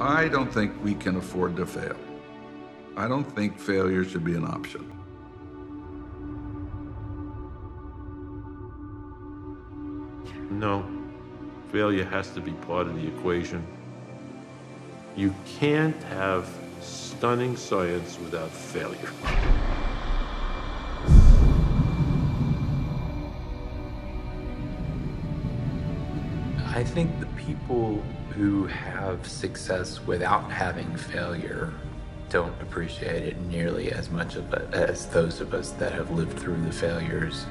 I don't think we can afford to fail. I don't think failure should be an option. No, failure has to be part of the equation. You can't have stunning science without failure. I think the people who have success without having failure don't appreciate it nearly as much as those of us that have lived through the failures.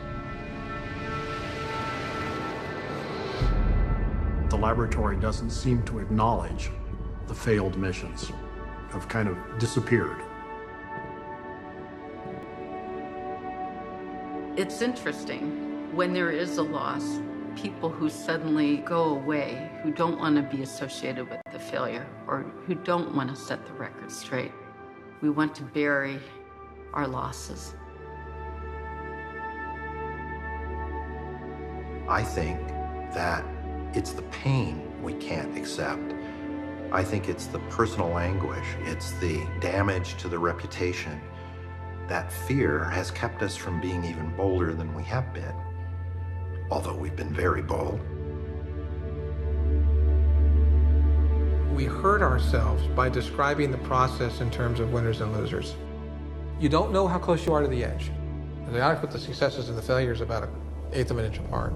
The laboratory doesn't seem to acknowledge the failed missions, have kind of disappeared. It's interesting when there is a loss, people who suddenly go away, who don't want to be associated with the failure or who don't want to set the record straight. We want to bury our losses. I think that it's the pain we can't accept. I think it's the personal anguish. It's the damage to the reputation. That fear has kept us from being even bolder than we have been, although we've been very bold. We hurt ourselves by describing the process in terms of winners and losers. You don't know how close you are to the edge. And I put the successes and the failures about an eighth of an inch apart.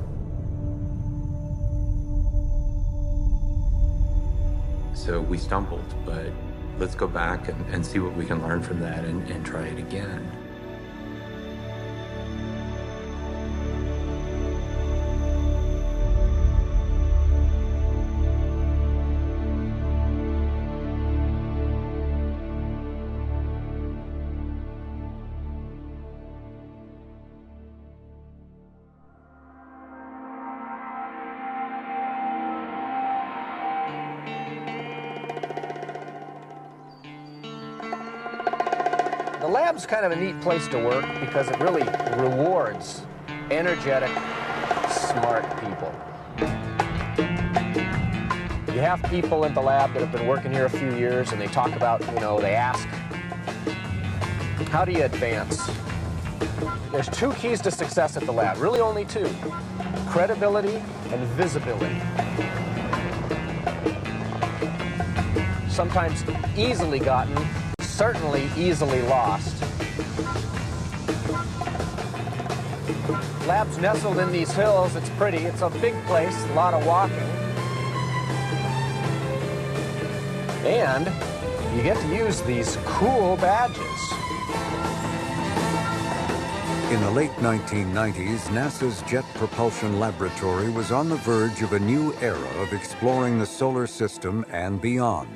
So we stumbled, but let's go back and see what we can learn from that and try it again. The lab's kind of a neat place to work because it really rewards energetic, smart people. You have people in the lab that have been working here a few years and they talk about, they ask, how do you advance? There's two keys to success at the lab, really only two: credibility and visibility. Sometimes easily gotten, certainly easily lost. Lab's nestled in these hills. It's pretty. It's a big place, a lot of walking. And you get to use these cool badges. In the late 1990s, NASA's Jet Propulsion Laboratory was on the verge of a new era of exploring the solar system and beyond.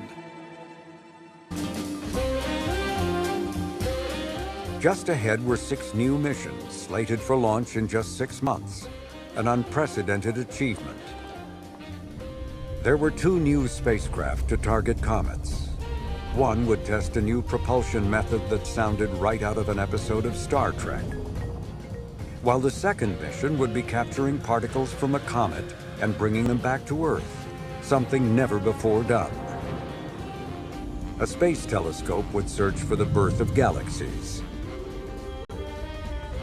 Just ahead were 6 new missions slated for launch in just 6 months, an unprecedented achievement. There were 2 new spacecraft to target comets. One would test a new propulsion method that sounded right out of an episode of Star Trek, while the second mission would be capturing particles from a comet and bringing them back to Earth, something never before done. A space telescope would search for the birth of galaxies.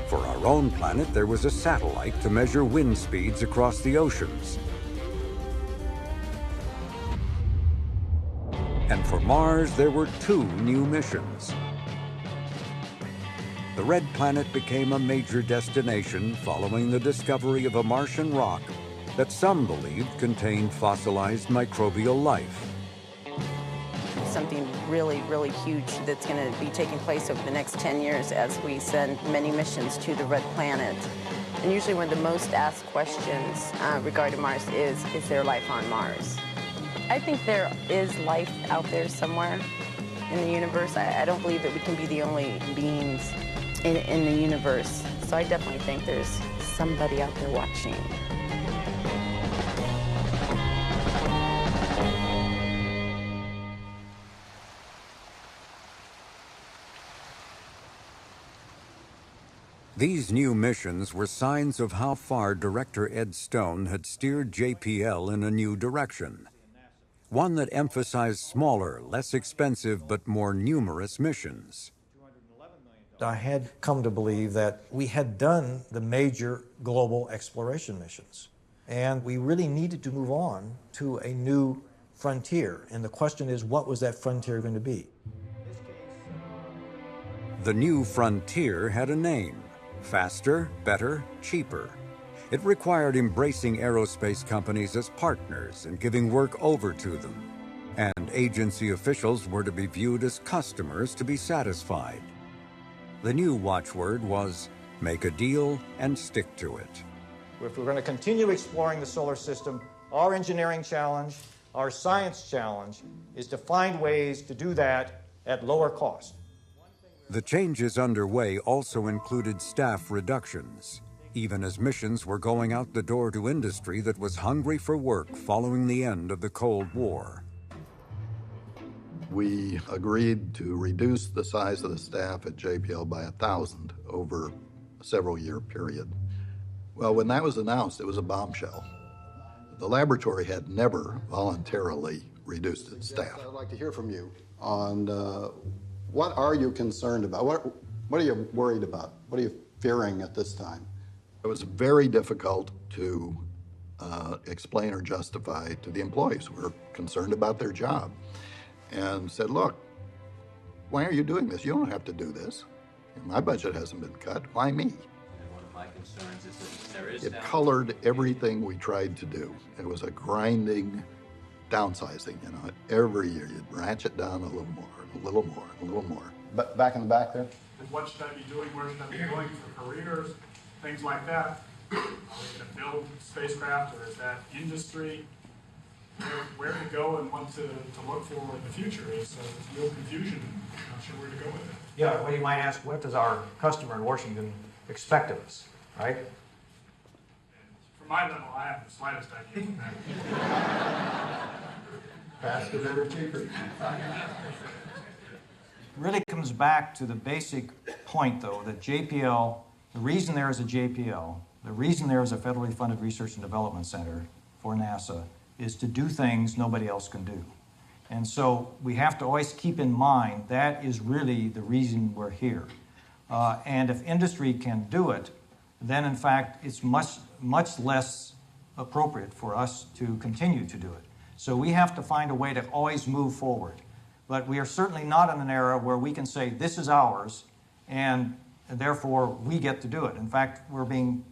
For our own planet, there was a satellite to measure wind speeds across the oceans. And for Mars, there were 2 new missions. The Red Planet became a major destination following the discovery of a Martian rock that some believed contained fossilized microbial life. Something really, really huge that's going to be taking place over the next 10 years as we send many missions to the Red Planet. And usually one of the most asked questions regarding Mars is there life on Mars? I think there is life out there somewhere in the universe. I don't believe that we can be the only beings in the universe. So I definitely think there's somebody out there watching. These new missions were signs of how far Director Ed Stone had steered JPL in a new direction. one that emphasized smaller, less expensive, but more numerous missions. I had come to believe that we had done the major global exploration missions, and we really needed to move on to a new frontier. And the question is, what was that frontier going to be? The new frontier had a name: faster, better, cheaper. It required embracing aerospace companies as partners and giving work over to them. And agency officials were to be viewed as customers to be satisfied. The new watchword was, make a deal and stick to it. If we're going to continue exploring the solar system, our engineering challenge, our science challenge, is to find ways to do that at lower cost. The changes underway also included staff reductions, even as missions were going out the door to industry that was hungry for work following the end of the Cold War. We agreed to reduce the size of the staff at JPL by 1,000 over a several-year period. Well, when that was announced, it was a bombshell. The laboratory had never voluntarily reduced its staff. I'd like to hear from you on what are you concerned about? What are you worried about? What are you fearing at this time? It was very difficult to explain or justify to the employees who were concerned about their job, and said, look, why are you doing this? You don't have to do this. My budget hasn't been cut. Why me? And one of my concerns is that there is It colored everything we tried to do. It was a grinding downsizing, you know. Every year you'd ratchet down a little more, a little more, a little more. But back in the back there? And what should I be doing? Where should I be going for careers? Things like that. Are we going to build spacecraft, or is that industry? Where to go and what to look for in the future is real confusion. Not sure where to go with it. Yeah, well, you might ask, what does our customer in Washington expect of us, right? And for my level, I have the slightest idea of that. Faster, better, cheaper. Really comes back to the basic point, though, that JPL, the reason there is a JPL, the reason there is a federally funded research and development center for NASA is to do things nobody else can do. And so we have to always keep in mind that is really the reason we're here. And if industry can do it, then in fact it's much less appropriate for us to continue to do it. So we have to find a way to always move forward. But we are certainly not in an era where we can say this is ours and therefore we get to do it. In fact, we're being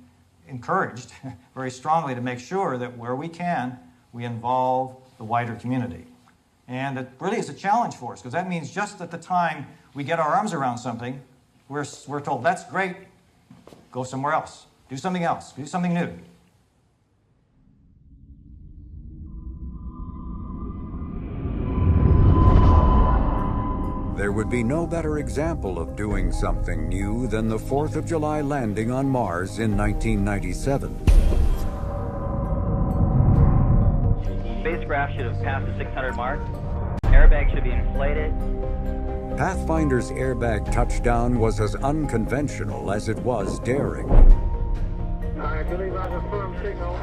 encouraged very strongly to make sure that where we can, we involve the wider community. And it really is a challenge for us, because that means just at the time we get our arms around something, we're told, that's great, go somewhere else, do something new. There would be no better example of doing something new than the 4th of July landing on Mars in 1997. Spacecraft should have passed the 600 mark. Airbag should be inflated. Pathfinder's airbag touchdown was as unconventional as it was daring. I believe I have a firm signal.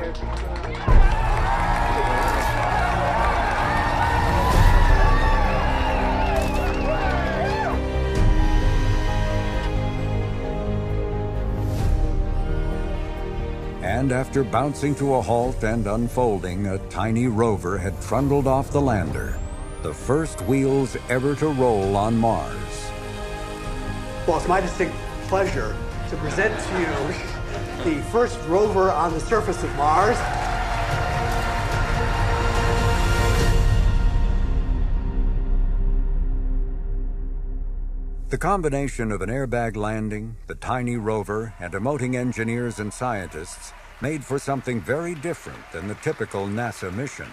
And after bouncing to a halt and unfolding, a tiny rover had trundled off the lander. The first wheels ever to roll on Mars. Well, it's my distinct pleasure to present to you the first rover on the surface of Mars. The combination of an airbag landing, the tiny rover, and emoting engineers and scientists made for something very different than the typical NASA mission.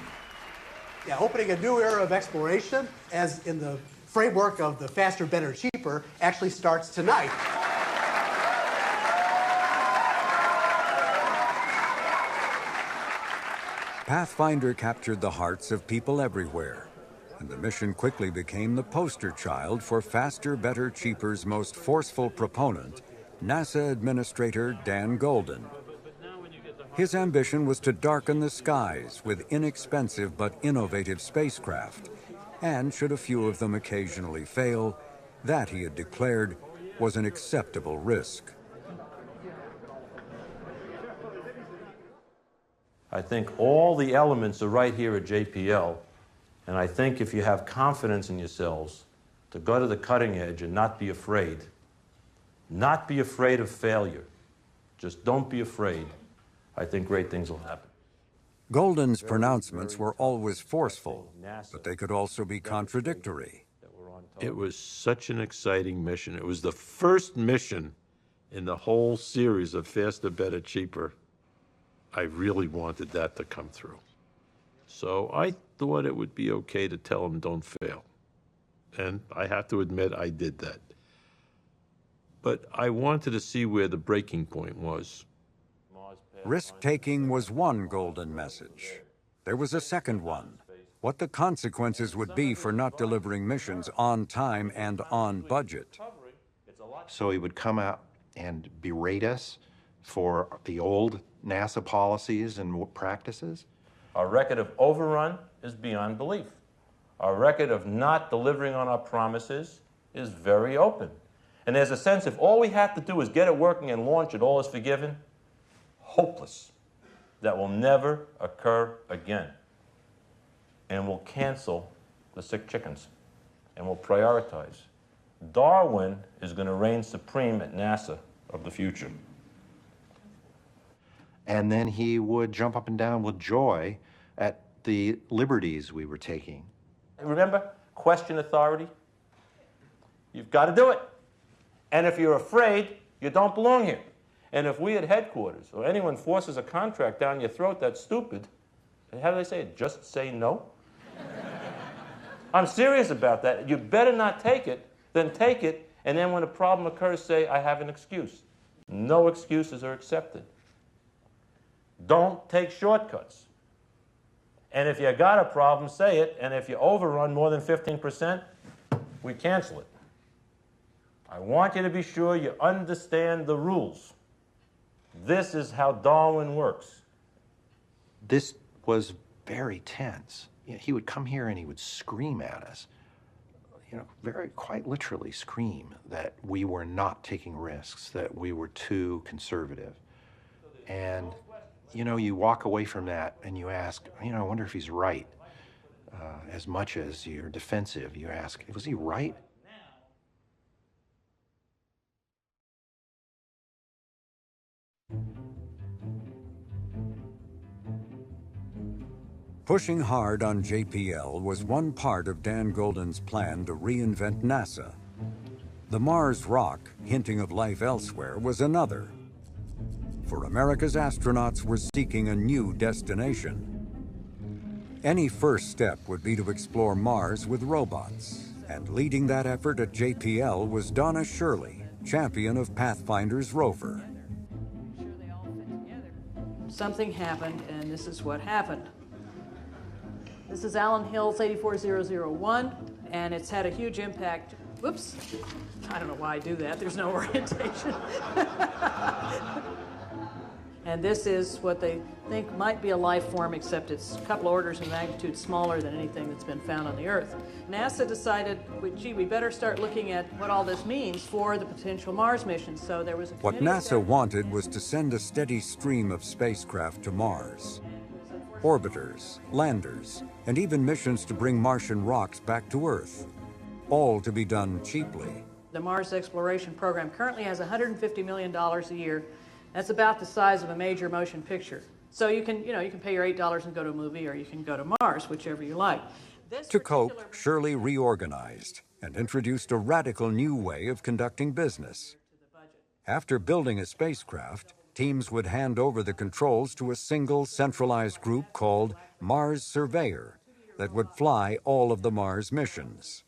Yeah, opening a new era of exploration, as in the framework of the faster, better, cheaper, actually starts tonight. Pathfinder captured the hearts of people everywhere, and the mission quickly became the poster child for faster, better, cheaper's most forceful proponent, NASA Administrator Dan Golden. His ambition was to darken the skies with inexpensive but innovative spacecraft, and should a few of them occasionally fail, that, he had declared, was an acceptable risk. I think all the elements are right here at JPL, and I think if you have confidence in yourselves to go to the cutting edge and not be afraid of failure, just don't be afraid, I think great things will happen. Golden's pronouncements were always forceful, but they could also be contradictory. It was such an exciting mission. It was the first mission in the whole series of Faster, Better, Cheaper. I really wanted that to come through. So I thought it would be okay to tell them don't fail. And I have to admit I did that. But I wanted to see where the breaking point was. Risk-taking was one Golden message. There was a second one: what the consequences would be for not delivering missions on time and on budget. So he would come out and berate us for the old NASA policies and practices. Our record of overrun is beyond belief. Our record of not delivering on our promises is very open. And there's a sense if all we have to do is get it working and launch it, all is forgiven. Hopeless. That will never occur again. And we'll cancel the sick chickens. And we'll prioritize. Darwin is going to reign supreme at NASA of the future. And then he would jump up and down with joy at the liberties we were taking. Remember, question authority. You've got to do it. And if you're afraid, you don't belong here. And if we at headquarters or anyone forces a contract down your throat that's stupid, how do they say it? Just say no? I'm serious about that. You better not take it, then take it, and then when a problem occurs, say, I have an excuse. No excuses are accepted. Don't take shortcuts. And if you got a problem, say it, and if you overrun more than 15%, we cancel it. I want you to be sure you understand the rules. This is how Darwin works. This was very tense. You know, he would come here and he would scream at us, quite literally scream that we were not taking risks, that we were too conservative. And, you walk away from that and you ask, I wonder if he's right. As much as you're defensive, you ask, was he right? Pushing hard on JPL was one part of Dan Golden's plan to reinvent NASA. The Mars rock, hinting of life elsewhere, was another. For America's astronauts were seeking a new destination. Any first step would be to explore Mars with robots, and leading that effort at JPL was Donna Shirley, champion of Pathfinder's rover. Something happened, and this is what happened. This is Allen Hills 84001, and it's had a huge impact. Whoops. I don't know why I do that. There's no orientation. And this is what they think might be a life form, except it's a couple orders of magnitude smaller than anything that's been found on the Earth. NASA decided, gee, we better start looking at what all this means for the potential Mars mission. So there was a What NASA wanted was to send a steady stream of spacecraft to Mars. Orbiters, landers, and even missions to bring Martian rocks back to Earth. All to be done cheaply. The Mars exploration program currently has $150 million a year. That's about the size of a major motion picture. So you can pay your $8 and go to a movie, or you can go to Mars, whichever you like. To cope, Shirley reorganized and introduced a radical new way of conducting business. After building a spacecraft, teams would hand over the controls to a single centralized group called Mars Surveyor that would fly all of the Mars missions.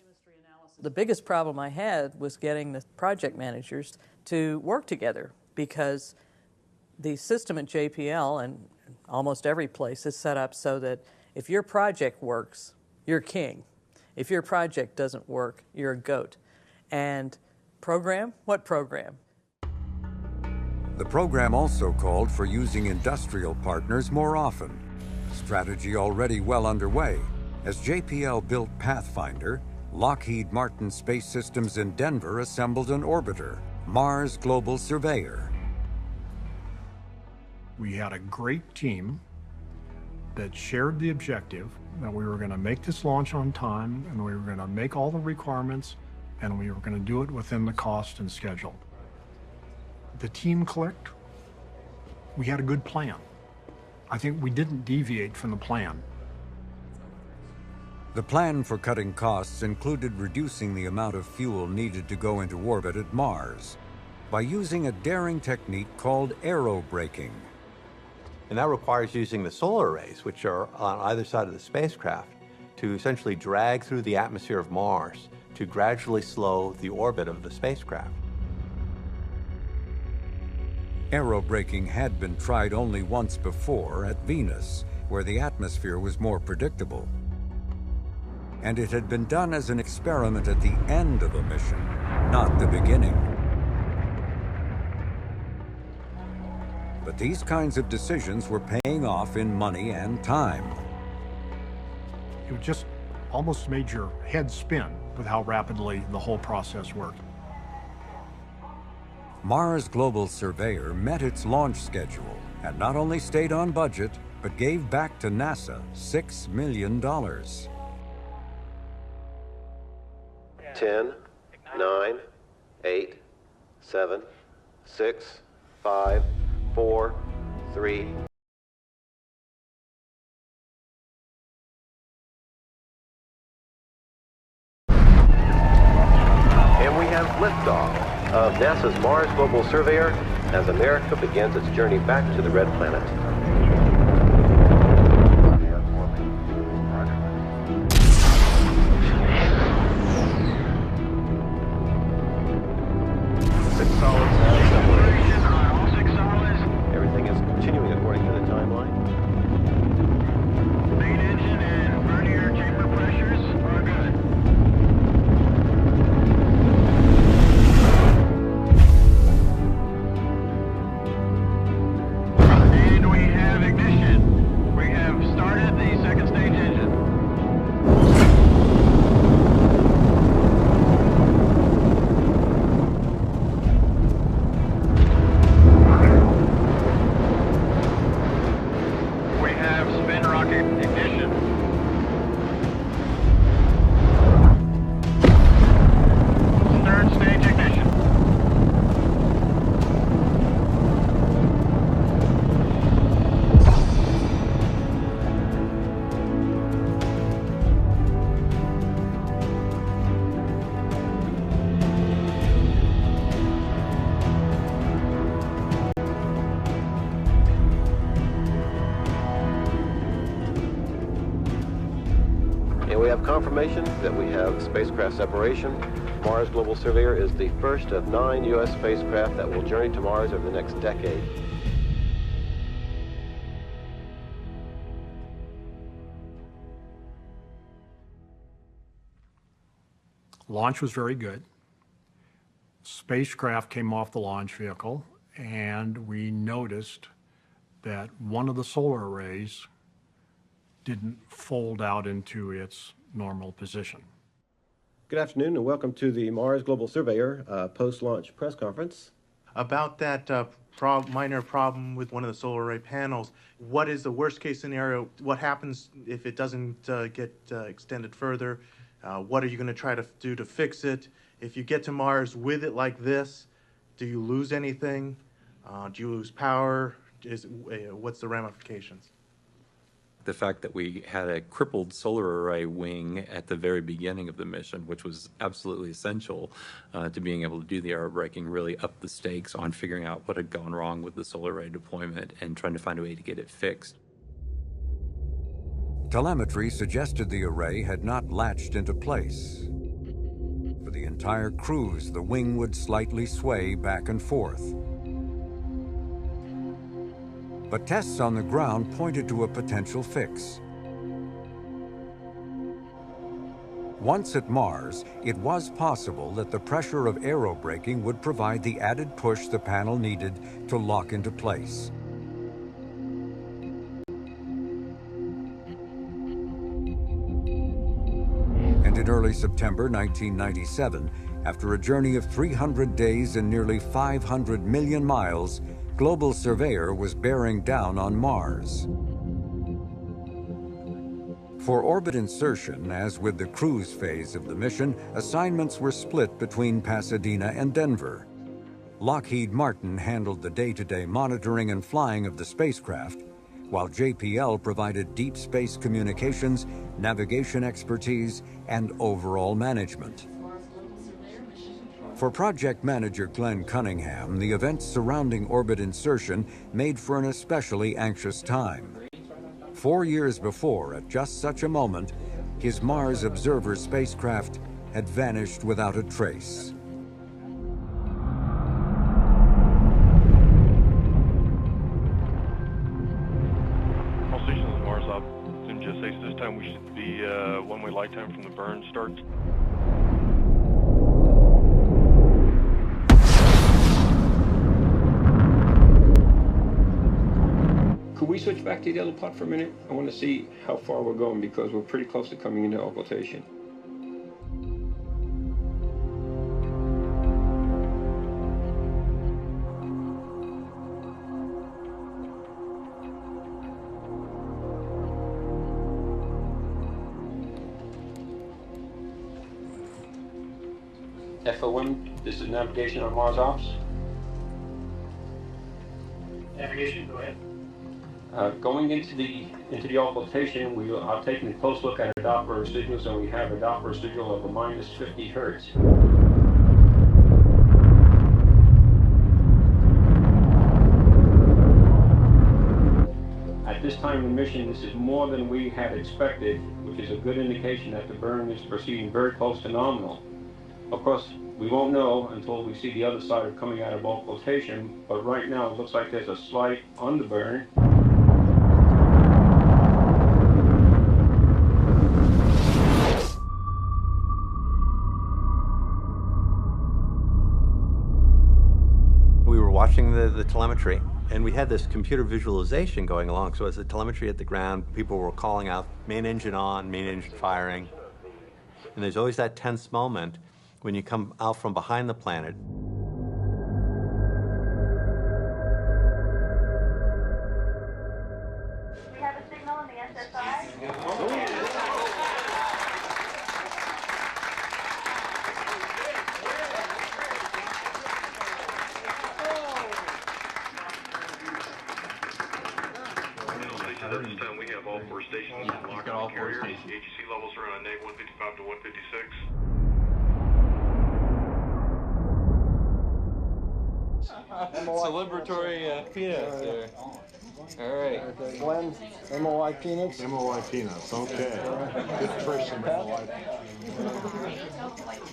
The biggest problem I had was getting the project managers to work together, because the system at JPL and almost every place is set up so that if your project works, you're king. If your project doesn't work, you're a goat. And program? What program? The program also called for using industrial partners more often, a strategy already well underway. As JPL built Pathfinder, Lockheed Martin Space Systems in Denver assembled an orbiter, Mars Global Surveyor. We had a great team that shared the objective that we were going to make this launch on time, and we were going to make all the requirements, and we were going to do it within the cost and schedule. The team clicked. We had a good plan. I think we didn't deviate from the plan. The plan for cutting costs included reducing the amount of fuel needed to go into orbit at Mars by using a daring technique called aerobraking. And that requires using the solar arrays, which are on either side of the spacecraft, to essentially drag through the atmosphere of Mars to gradually slow the orbit of the spacecraft. Aerobraking had been tried only once before at Venus, where the atmosphere was more predictable. And it had been done as an experiment at the end of a mission, not the beginning. But these kinds of decisions were paying off in money and time. It just almost made your head spin with how rapidly the whole process worked. Mars Global Surveyor met its launch schedule and not only stayed on budget, but gave back to NASA $6 million. 10, 9, 8, 7, 6, 5, 4, 3. And we have liftoff of NASA's Mars Global Surveyor as America begins its journey back to the Red Planet. Everything is continuing according to the timeline. Main engine and vernier chamber pressures are good. And we have ignition. We have started the second stage engine. We have spin rocket ignition. Third stage ignition. And we have confirmation that we have spacecraft separation. Mars Global Surveyor is the first of 9 U.S. spacecraft that will journey to Mars over the next decade. Launch was very good. Spacecraft came off the launch vehicle, and we noticed that one of the solar arrays didn't fold out into its normal position. Good afternoon and welcome to the Mars Global Surveyor post-launch press conference. About that minor problem with one of the solar array panels, what is the worst case scenario? What happens if it doesn't get extended further? What are you going to try to do to fix it? If you get to Mars with it like this, do you lose anything? Do you lose power? What's the ramifications? The fact that we had a crippled solar array wing at the very beginning of the mission, which was absolutely essential to being able to do the aerobraking, really upped the stakes on figuring out what had gone wrong with the solar array deployment and trying to find a way to get it fixed. Telemetry suggested the array had not latched into place. For the entire cruise, the wing would slightly sway back and forth. But tests on the ground pointed to a potential fix. Once at Mars, it was possible that the pressure of aerobraking would provide the added push the panel needed to lock into place. And in early September 1997, after a journey of 300 days and nearly 500 million miles, Global Surveyor was bearing down on Mars. For orbit insertion, as with the cruise phase of the mission, assignments were split between Pasadena and Denver. Lockheed Martin handled the day-to-day monitoring and flying of the spacecraft, while JPL provided deep space communications, navigation expertise, and overall management. For project manager Glenn Cunningham, the events surrounding orbit insertion made for an especially anxious time. 4 years before, at just such a moment, his Mars Observer spacecraft had vanished without a trace. All stations on Mars up. Zoom just says this time we should be one-way light time from the burn starts. Could we switch back to the other plot for a minute? I want to see how far we're going because we're pretty close to coming into occultation. FOM, this is navigation on Mars Ops. Navigation, go ahead. Going into the occultation, we are taking a close look at our Doppler signals, and we have a Doppler signal of a minus 50 hertz. At this time in the mission, this is more than we had expected, which is a good indication that the burn is proceeding very close to nominal. Of course, we won't know until we see the other side of coming out of occultation, but right now it looks like there's a slight underburn. We were watching the telemetry, and we had this computer visualization going along. So as the telemetry hit the ground, people were calling out, main engine on, main engine firing. And there's always that tense moment when you come out from behind the planet. We have a signal in the SSI. At this time, we have all 4 stations locked on the carrier. AGC levels are on negative 155 to 156. Celebratory peanuts there. All right. Glenn, MOI peanuts? MOI peanuts, okay. Good person, MOI.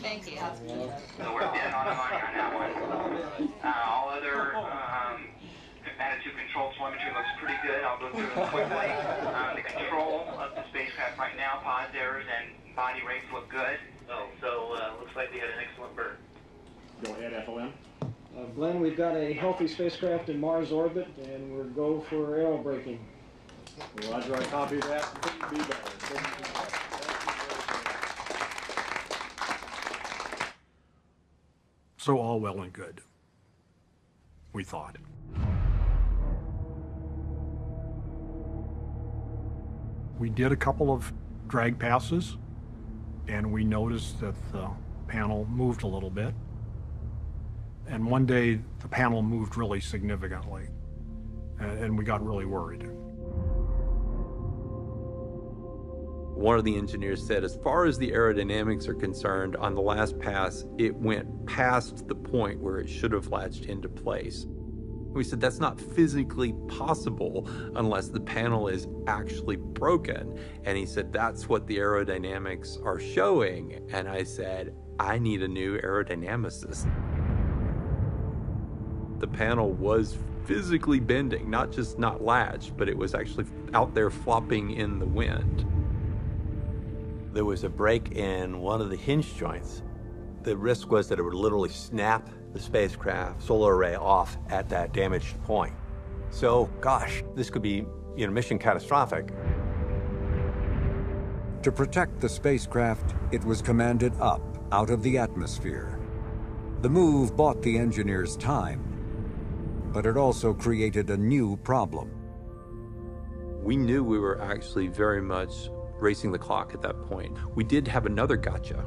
Thank you. So we're dead on that one. All other attitude control telemetry looks pretty good. I'll go through it quickly. The control of the spacecraft right now, pause errors and body rates look good. So looks like we had an excellent burn. Go ahead, FOM. Glenn, we've got a healthy spacecraft in Mars orbit, and we're go for aerobraking. Roger, I copy that. Couldn't be better. So all well and good, we thought. We did a couple of drag passes, and we noticed that the panel moved a little bit. And one day, the panel moved really significantly, and we got really worried. One of the engineers said, as far as the aerodynamics are concerned, on the last pass, it went past the point where it should have latched into place. We said, that's not physically possible unless the panel is actually broken. And he said, that's what the aerodynamics are showing. And I said, I need a new aerodynamicist. The panel was physically bending, not just not latched, but it was actually out there flopping in the wind. there was a break in one of the hinge joints. The risk was that it would literally snap the spacecraft solar array off at that damaged point. So, gosh, this could be, mission catastrophic. To protect the spacecraft, it was commanded up out of the atmosphere. The move bought the engineers time, but it also created a new problem. We knew we were actually very much racing the clock at that point. We did have another gotcha.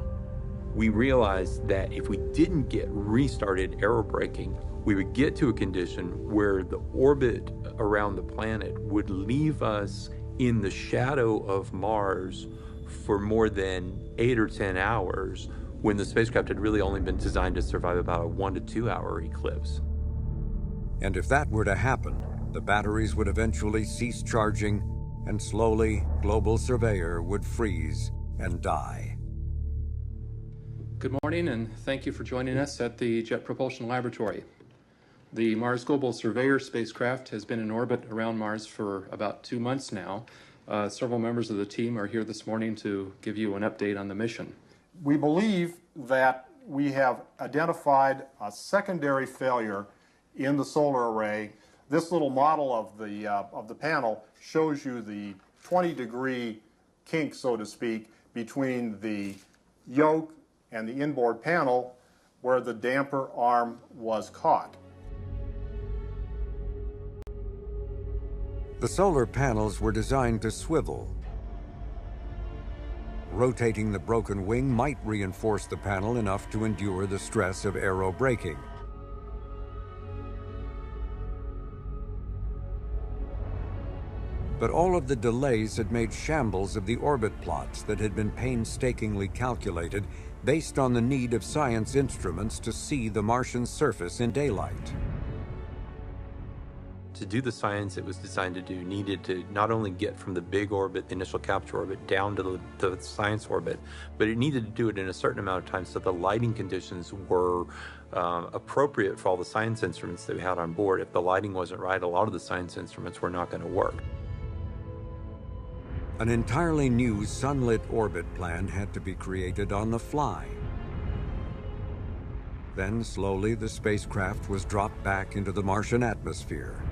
We realized that if we didn't get restarted aerobraking, we would get to a condition where the orbit around the planet would leave us in the shadow of Mars for more than 8 or 10 hours, when the spacecraft had really only been designed to survive about a 1 to 2 hour eclipse. And if that were to happen, the batteries would eventually cease charging, and slowly, Global Surveyor would freeze and die. Good morning, and thank you for joining us at the Jet Propulsion Laboratory. The Mars Global Surveyor spacecraft has been in orbit around Mars for about 2 months now. Several members of the team are here this morning to give you an update on the mission. We believe that we have identified a secondary failure in the solar array. This little model of the panel shows you the 20-degree kink, so to speak, between the yoke and the inboard panel where the damper arm was caught. The solar panels were designed to swivel. Rotating the broken wing might reinforce the panel enough to endure the stress of aerobraking. But all of the delays had made shambles of the orbit plots that had been painstakingly calculated based on the need of science instruments to see the Martian surface in daylight. To do the science it was designed to do needed to not only get from the big orbit, the initial capture orbit, down to the science orbit, but it needed to do it in a certain amount of time so the lighting conditions were appropriate for all the science instruments that we had on board. If the lighting wasn't right, a lot of the science instruments were not going to work. An entirely new sunlit orbit plan had to be created on the fly. Then slowly the spacecraft was dropped back into the Martian atmosphere.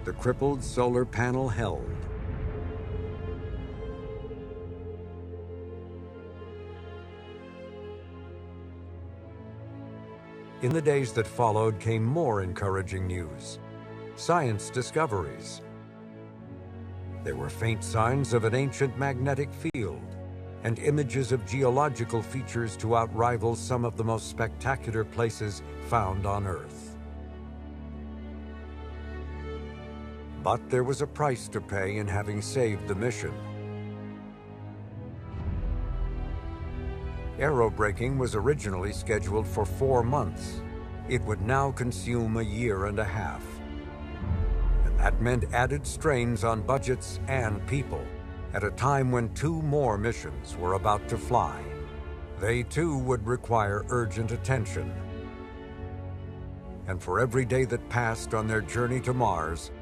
The crippled solar panel held. In the days that followed came more encouraging news. Science discoveries. There were faint signs of an ancient magnetic field and images of geological features to outrival some of the most spectacular places found on Earth. But there was a price to pay in having saved the mission. Aerobraking was originally scheduled for 4 months. It would now consume a year and a half. And that meant added strains on budgets and people at a time when 2 more missions were about to fly. They too would require urgent attention. And for every day that passed on their journey to Mars,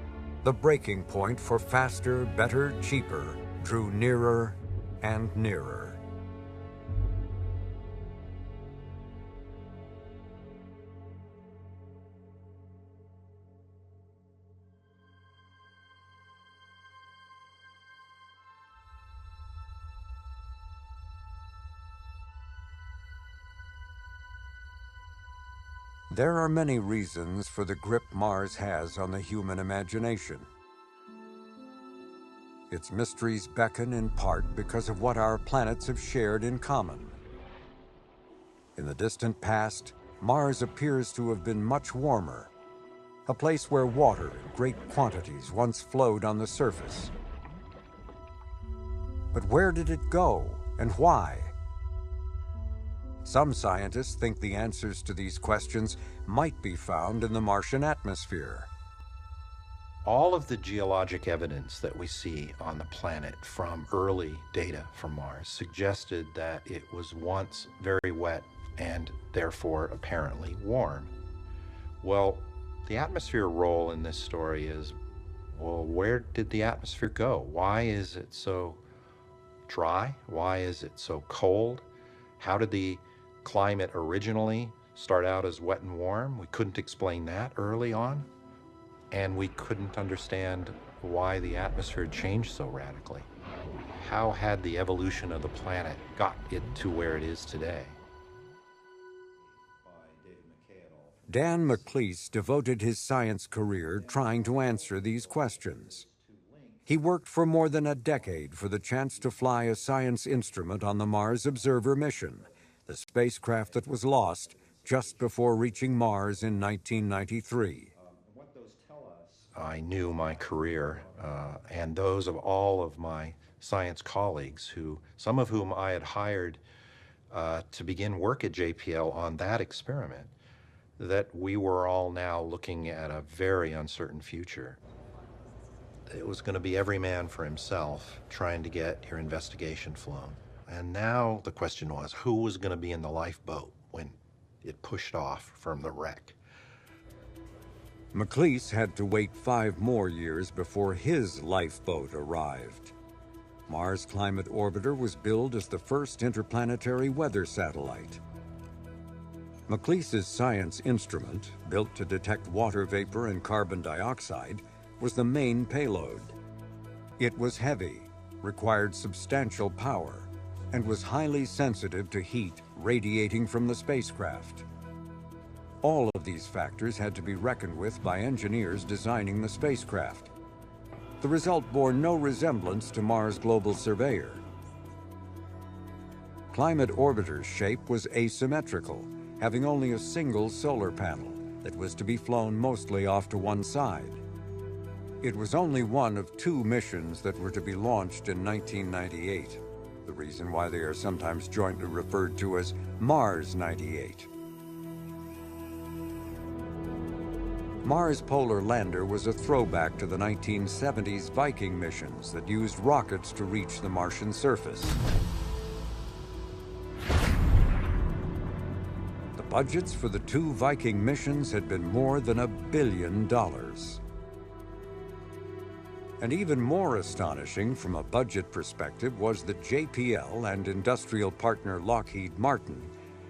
the breaking point for faster, better, cheaper drew nearer and nearer. There are many reasons for the grip Mars has on the human imagination. Its mysteries beckon in part because of what our planets have shared in common. In the distant past, Mars appears to have been much warmer, a place where water in great quantities once flowed on the surface. But where did it go, and why? Some scientists think the answers to these questions might be found in the Martian atmosphere. All of the geologic evidence that we see on the planet from early data from Mars suggested that it was once very wet and therefore apparently warm. Well, the atmosphere role in this story is, well, where did the atmosphere go? Why is it so dry? Why is it so cold? How did the climate originally start out as wet and warm? We couldn't explain that early on, and we couldn't understand why the atmosphere changed so radically. How had the evolution of the planet got it to where it is today? Dan McLeese devoted his science career trying to answer these questions. He worked for more than a decade for the chance to fly a science instrument on the Mars Observer mission, the spacecraft that was lost just before reaching Mars in 1993. I knew my career and those of all of my science colleagues, some of whom I had hired to begin work at JPL on that experiment, that we were all now looking at a very uncertain future. It was going to be every man for himself trying to get your investigation flown. And now the question was, who was going to be in the lifeboat when it pushed off from the wreck? McLeese had to wait 5 more years before his lifeboat arrived. Mars Climate Orbiter was billed as the first interplanetary weather satellite. McLeese's science instrument, built to detect water vapor and carbon dioxide, was the main payload. It was heavy, required substantial power, and was highly sensitive to heat radiating from the spacecraft. All of these factors had to be reckoned with by engineers designing the spacecraft. The result bore no resemblance to Mars Global Surveyor. Climate Orbiter's shape was asymmetrical, having only a single solar panel that was to be flown mostly off to one side. It was only one of 2 missions that were to be launched in 1998, the reason why they are sometimes jointly referred to as Mars 98. Mars Polar Lander was a throwback to the 1970s Viking missions that used rockets to reach the Martian surface. The budgets for the 2 Viking missions had been more than $1 billion. And even more astonishing from a budget perspective was that JPL and industrial partner Lockheed Martin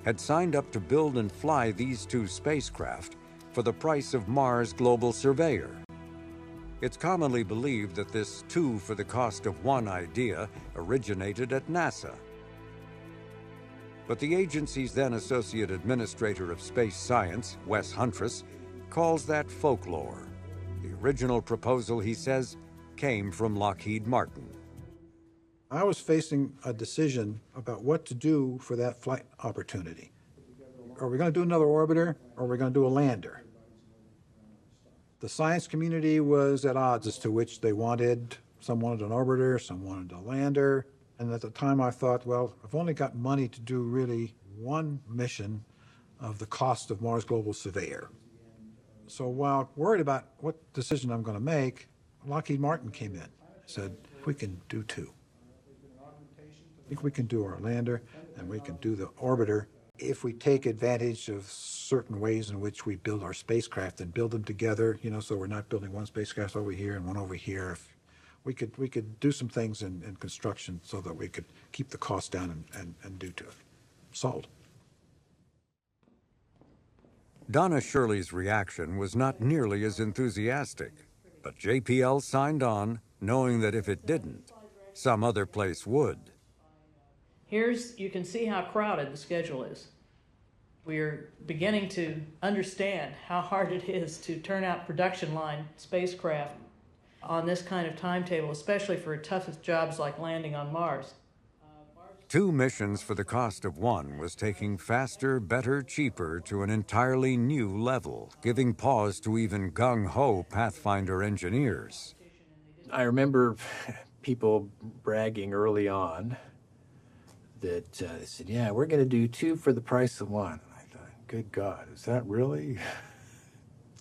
had signed up to build and fly these 2 spacecraft for the price of Mars Global Surveyor. It's commonly believed that this 2 for the cost of 1 idea originated at NASA. But the agency's then Associate Administrator of Space Science, Wes Huntress, calls that folklore. The original proposal, he says, came from Lockheed Martin. I was facing a decision about what to do for that flight opportunity. Are we going to do another orbiter, or are we going to do a lander? The science community was at odds as to which they wanted. Some wanted an orbiter, some wanted a lander. And at the time I thought, well, I've only got money to do really 1 mission of the cost of Mars Global Surveyor. So while worried about what decision I'm going to make, Lockheed Martin came in, said, we can do 2. I think we can do our lander and we can do the orbiter if we take advantage of certain ways in which we build our spacecraft and build them together, so we're not building 1 spacecraft over here and 1 over here. If we could do some things in construction so that we could keep the cost down and do to it. Sold. Donna Shirley's reaction was not nearly as enthusiastic, but JPL signed on, knowing that if it didn't, some other place would. You can see how crowded the schedule is. We're beginning to understand how hard it is to turn out production line spacecraft on this kind of timetable, especially for toughest jobs like landing on Mars. 2 missions for the cost of 1 was taking faster, better, cheaper to an entirely new level, giving pause to even gung-ho Pathfinder engineers. I remember people bragging early on that they said, yeah, we're going to do 2 for the price of 1. I thought, good God, is that really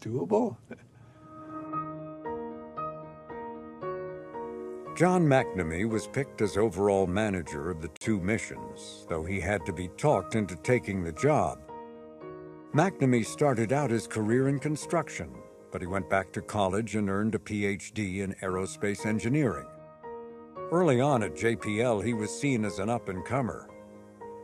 doable? John McNamee was picked as overall manager of the 2 missions, though he had to be talked into taking the job. McNamee started out his career in construction, but he went back to college and earned a PhD in aerospace engineering. Early on at JPL, he was seen as an up-and-comer.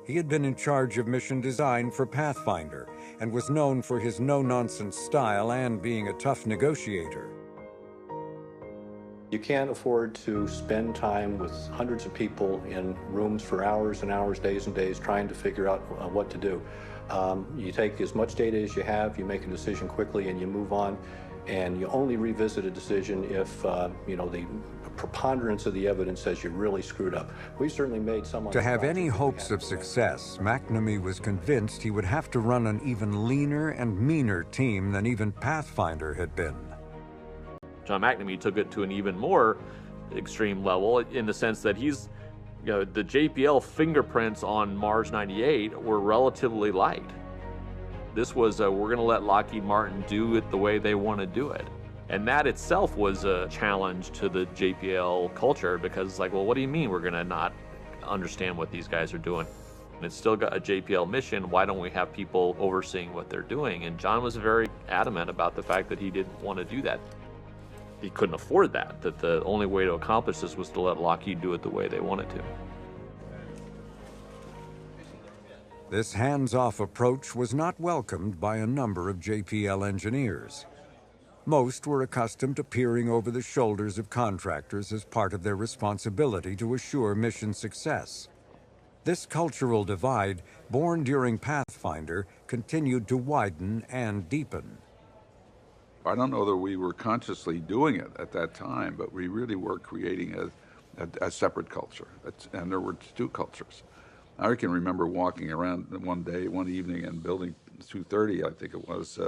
He had been in charge of mission design for Pathfinder and was known for his no-nonsense style and being a tough negotiator. You can't afford to spend time with hundreds of people in rooms for hours and hours, days and days, trying to figure out what to do. You take as much data as you have, you make a decision quickly, and you move on. And you only revisit a decision if, the preponderance of the evidence says you really screwed up. We certainly made some. To have any hopes of success, McNamee was convinced he would have to run an even leaner and meaner team than even Pathfinder had been. John McNamee took it to an even more extreme level in the sense that the JPL fingerprints on Mars 98 were relatively light. This was, we're going to let Lockheed Martin do it the way they want to do it. And that itself was a challenge to the JPL culture, because it's like, well, what do you mean we're going to not understand what these guys are doing? And it's still got a JPL mission. Why don't we have people overseeing what they're doing? And John was very adamant about the fact that he didn't want to do that. He couldn't afford that the only way to accomplish this was to let Lockheed do it the way they wanted to. This hands-off approach was not welcomed by a number of JPL engineers. Most were accustomed to peering over the shoulders of contractors as part of their responsibility to assure mission success. This cultural divide, born during Pathfinder, continued to widen and deepen. I don't know that we were consciously doing it at that time, but we really were creating a separate culture, and there were two cultures. I can remember walking around one evening in Building 230, I think it was.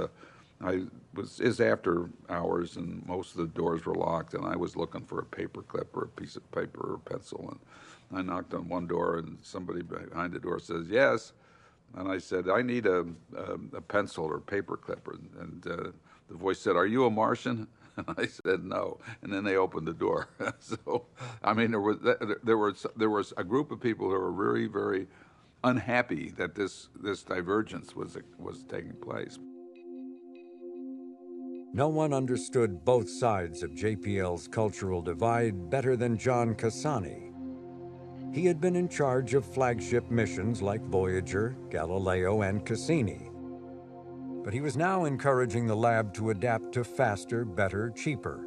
It's after hours, and most of the doors were locked, and I was looking for a paper clip or a piece of paper or a pencil, and I knocked on one door, and somebody behind the door says, "Yes," and I said, "I need a pencil or paper clip," and the voice said, "Are you a Martian?" And I said, "No," and then they opened the door. So, I mean, there was a group of people who were very, very unhappy that this divergence was taking place. No one understood both sides of JPL's cultural divide better than John Cassani. He had been in charge of flagship missions like Voyager, Galileo, and Cassini. But he was now encouraging the lab to adapt to faster, better, cheaper.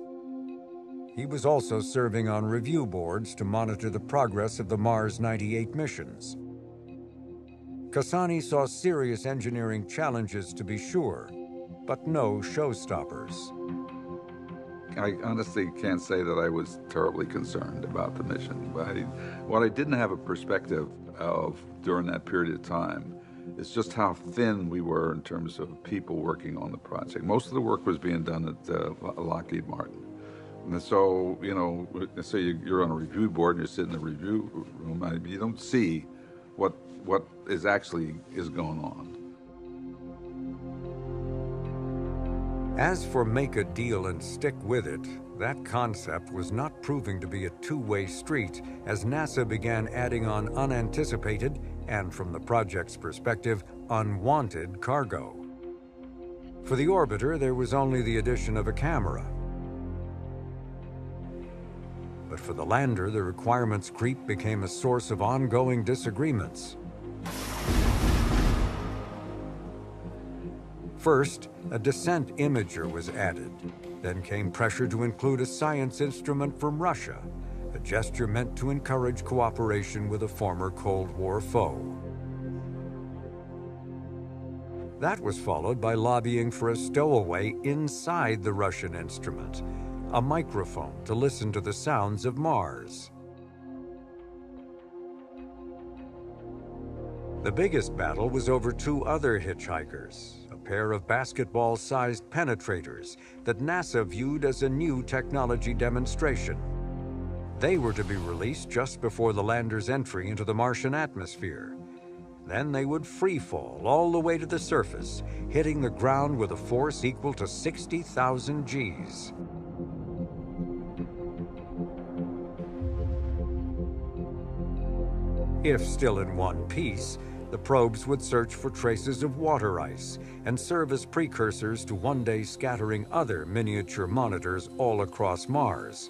He was also serving on review boards to monitor the progress of the Mars 98 missions. Cassani saw serious engineering challenges, to be sure, but no showstoppers. I honestly can't say that I was terribly concerned about the mission. What I didn't have a perspective of during that period of time is just how thin we were in terms of people working on the project. Most of the work was being done at Lockheed Martin. And so, let's say you're on a review board and you sit in the review room, you don't see what is actually going on. As for make a deal and stick with it, that concept was not proving to be a two-way street as NASA began adding on unanticipated and, from the project's perspective, unwanted cargo. For the orbiter, there was only the addition of a camera. But for the lander, the requirements creep became a source of ongoing disagreements. First, a descent imager was added. Then came pressure to include a science instrument from Russia, a gesture meant to encourage cooperation with a former Cold War foe. That was followed by lobbying for a stowaway inside the Russian instrument, a microphone to listen to the sounds of Mars. The biggest battle was over two other hitchhikers, a pair of basketball-sized penetrators that NASA viewed as a new technology demonstration. They were to be released just before the lander's entry into the Martian atmosphere. Then they would free-fall all the way to the surface, hitting the ground with a force equal to 60,000 Gs. If still in one piece, the probes would search for traces of water ice and serve as precursors to one day scattering other miniature monitors all across Mars.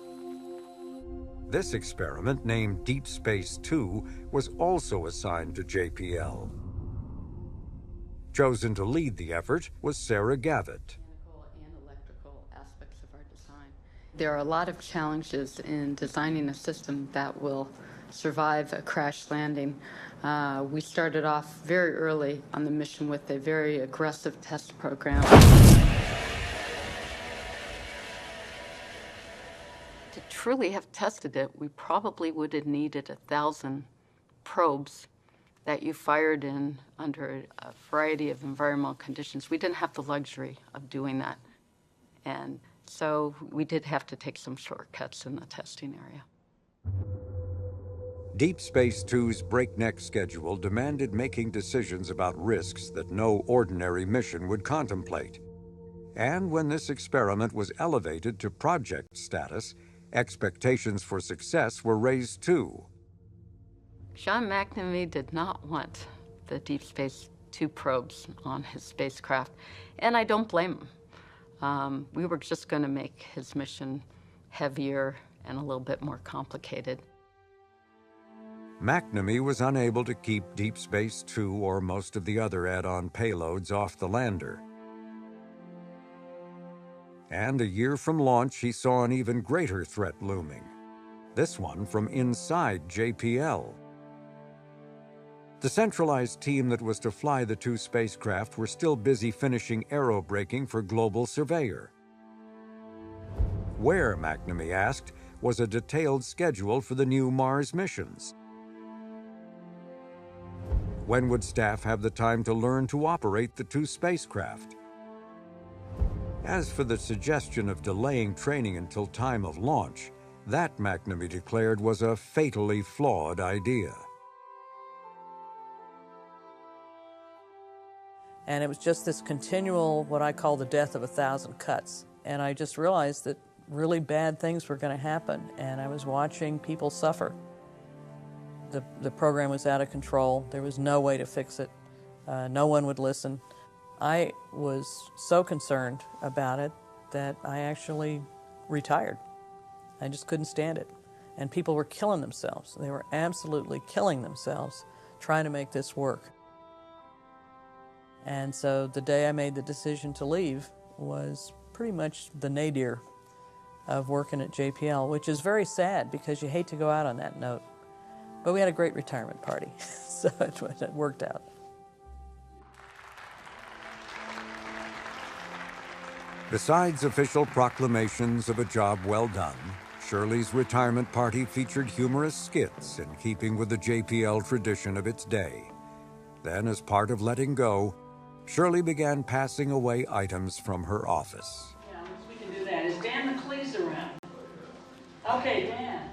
This experiment, named Deep Space 2, was also assigned to JPL. Chosen to lead the effort was Sarah Gavitt. There are a lot of challenges in designing a system that will survive a crash landing. We started off very early on the mission with a very aggressive test program. To truly have tested it, we probably would have needed 1,000 probes that you fired in under a variety of environmental conditions. We didn't have the luxury of doing that. And so we did have to take some shortcuts in the testing area. Deep Space 2's breakneck schedule demanded making decisions about risks that no ordinary mission would contemplate. And when this experiment was elevated to project status, expectations for success were raised too. John McNamee did not want the Deep Space 2 probes on his spacecraft, and I don't blame him. We were just going to make his mission heavier and a little bit more complicated. McNamee was unable to keep Deep Space 2 or most of the other add-on payloads off the lander. And a year from launch, he saw an even greater threat looming. This one from inside JPL. The centralized team that was to fly the two spacecraft were still busy finishing aerobraking for Global Surveyor. Where, McNamee asked, was a detailed schedule for the new Mars missions? When would staff have the time to learn to operate the two spacecraft? As for the suggestion of delaying training until time of launch, that, McNamee declared, was a fatally flawed idea. And it was just this continual, what I call the death of 1,000 cuts. And I just realized that really bad things were going to happen, and I was watching people suffer. The program was out of control. There was no way to fix it. No one would listen. I was so concerned about it that I actually retired. I just couldn't stand it. And people were killing themselves. They were absolutely killing themselves trying to make this work. And so the day I made the decision to leave was pretty much the nadir of working at JPL, which is very sad because you hate to go out on that note. But we had a great retirement party, so it worked out. Besides official proclamations of a job well done, Shirley's retirement party featured humorous skits in keeping with the JPL tradition of its day. Then, as part of letting go, Shirley began passing away items from her office. Yeah, we can do that. Is Dan McLeese around? Okay, Dan.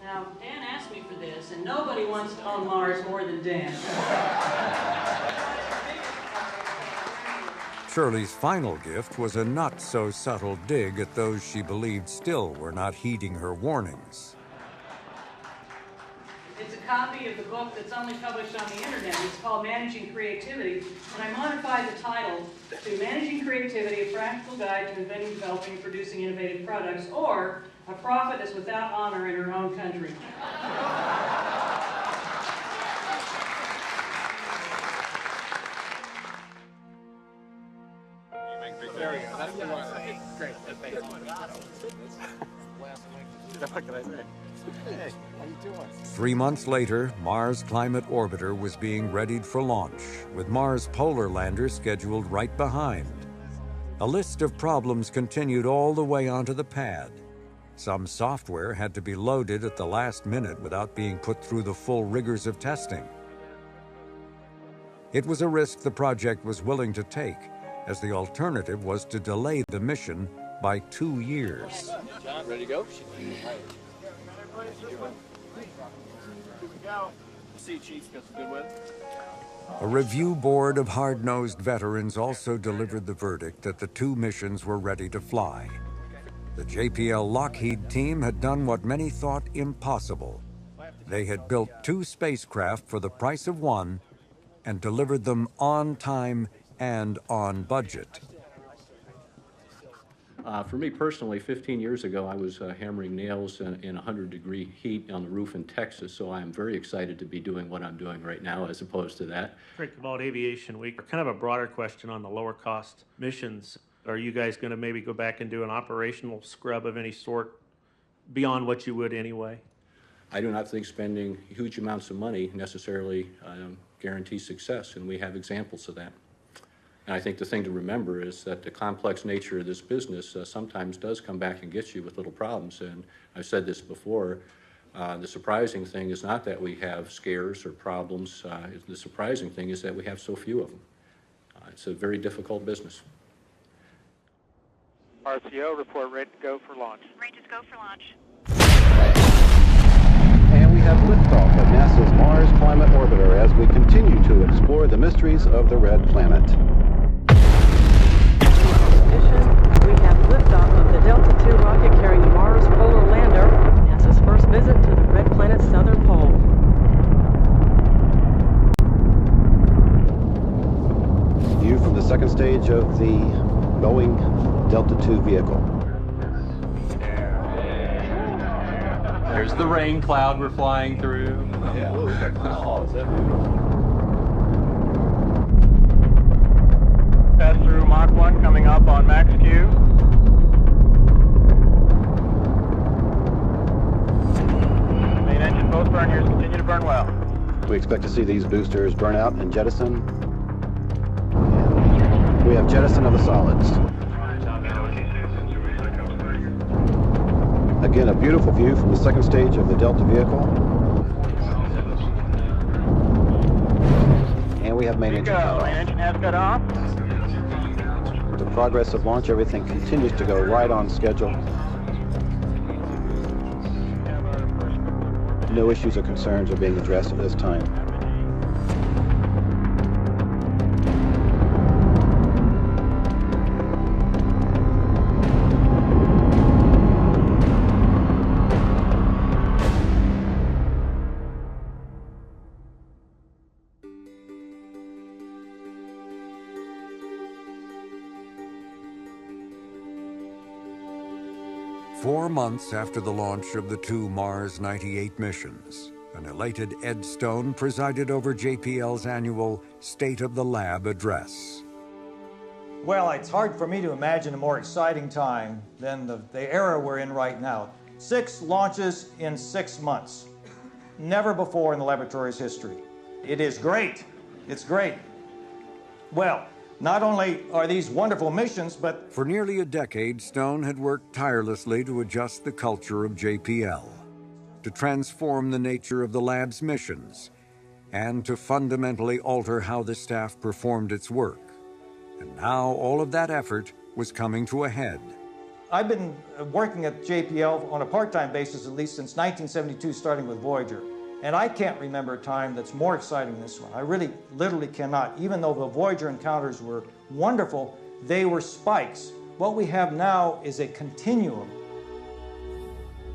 Now, Dan asked me for this, and nobody wants to own Mars more than Dan. Shirley's final gift was a not-so-subtle dig at those she believed still were not heeding her warnings. It's a copy of the book that's only published on the internet. It's called Managing Creativity, and I modified the title to Managing Creativity, a Practical Guide to Inventing, Developing, and Producing Innovative Products, or A Prophet is Without Honor in Her Own Country. There we go. That's the one. Great. Thank you. What can I say? Hey, how you doing? 3 months later, Mars Climate Orbiter was being readied for launch, with Mars Polar Lander scheduled right behind. A list of problems continued all the way onto the pad. Some software had to be loaded at the last minute without being put through the full rigors of testing. It was a risk the project was willing to take, as the alternative was to delay the mission by 2 years. John, ready to go? See, Chief, got some good weather. A review board of hard-nosed veterans also delivered the verdict that the two missions were ready to fly. The JPL Lockheed team had done what many thought impossible. They had built two spacecraft for the price of one and delivered them on time and on budget. For me personally, 15 years ago, I was hammering nails in 100-degree heat on the roof in Texas, so I am very excited to be doing what I'm doing right now as opposed to that. Frank, about Aviation Week, kind of a broader question on the lower cost missions. Are you guys going to maybe go back and do an operational scrub of any sort beyond what you would anyway? I do not think spending huge amounts of money necessarily guarantees success, and we have examples of that. And I think the thing to remember is that the complex nature of this business sometimes does come back and get you with little problems. And I've said this before, the surprising thing is not that we have scares or problems. The surprising thing is that we have so few of them. It's a very difficult business. RCO, report ready to go for launch. Ready to go for launch. And we have liftoff of NASA's Mars Climate Orbiter as we continue to explore the mysteries of the red planet. We have liftoff of the Delta II rocket carrying the Mars Polar Lander, NASA's first visit to the red planet's southern pole. View from the second stage of the Boeing Delta II vehicle. There's the rain cloud we're flying through. Pass through Mach 1 coming up on max Q. Main engine both burn gears continue to burn well. We expect to see these boosters burn out and jettison. We have jettison of the solids. Again, a beautiful view from the second stage of the Delta vehicle. And we have main engine cut off. Main engine has cut off. With the progress of launch, everything continues to go right on schedule. No issues or concerns are being addressed at this time. 4 months after the launch of the 2 Mars 98 missions, an elated Ed Stone presided over JPL's annual State of the Lab address. Well, it's hard for me to imagine a more exciting time than the era we're in right now. 6 launches in 6 months. Never before in the laboratory's history. It is great. It's great. Well, not only are these wonderful missions, but... For nearly a decade, Stone had worked tirelessly to adjust the culture of JPL, to transform the nature of the lab's missions, and to fundamentally alter how the staff performed its work. And now all of that effort was coming to a head. I've been working at JPL on a part-time basis at least since 1972, starting with Voyager. And I can't remember a time that's more exciting than this one. I really, literally cannot. Even though the Voyager encounters were wonderful, they were spikes. What we have now is a continuum.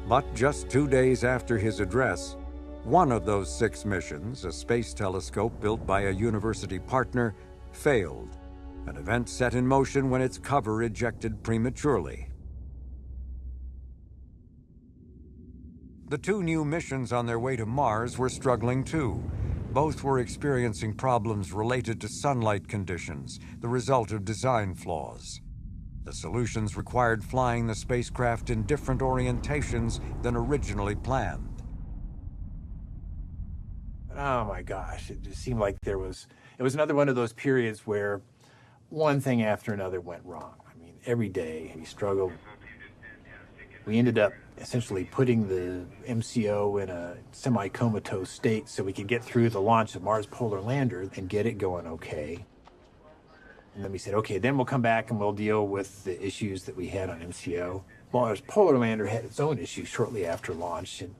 But just 2 days after his address, one of those 6 missions, a space telescope built by a university partner, failed. An event set in motion when its cover ejected prematurely. The 2 new missions on their way to Mars were struggling too. Both were experiencing problems related to sunlight conditions, the result of design flaws. The solutions required flying the spacecraft in different orientations than originally planned. Oh my gosh, it just seemed like it was another one of those periods where one thing after another went wrong. I mean, every day we struggled. We ended up essentially putting the MCO in a semi-comatose state so we could get through the launch of Mars Polar Lander and get it going okay. And then we said, okay, then we'll come back and we'll deal with the issues that we had on MCO. Mars Polar Lander had its own issues shortly after launch, and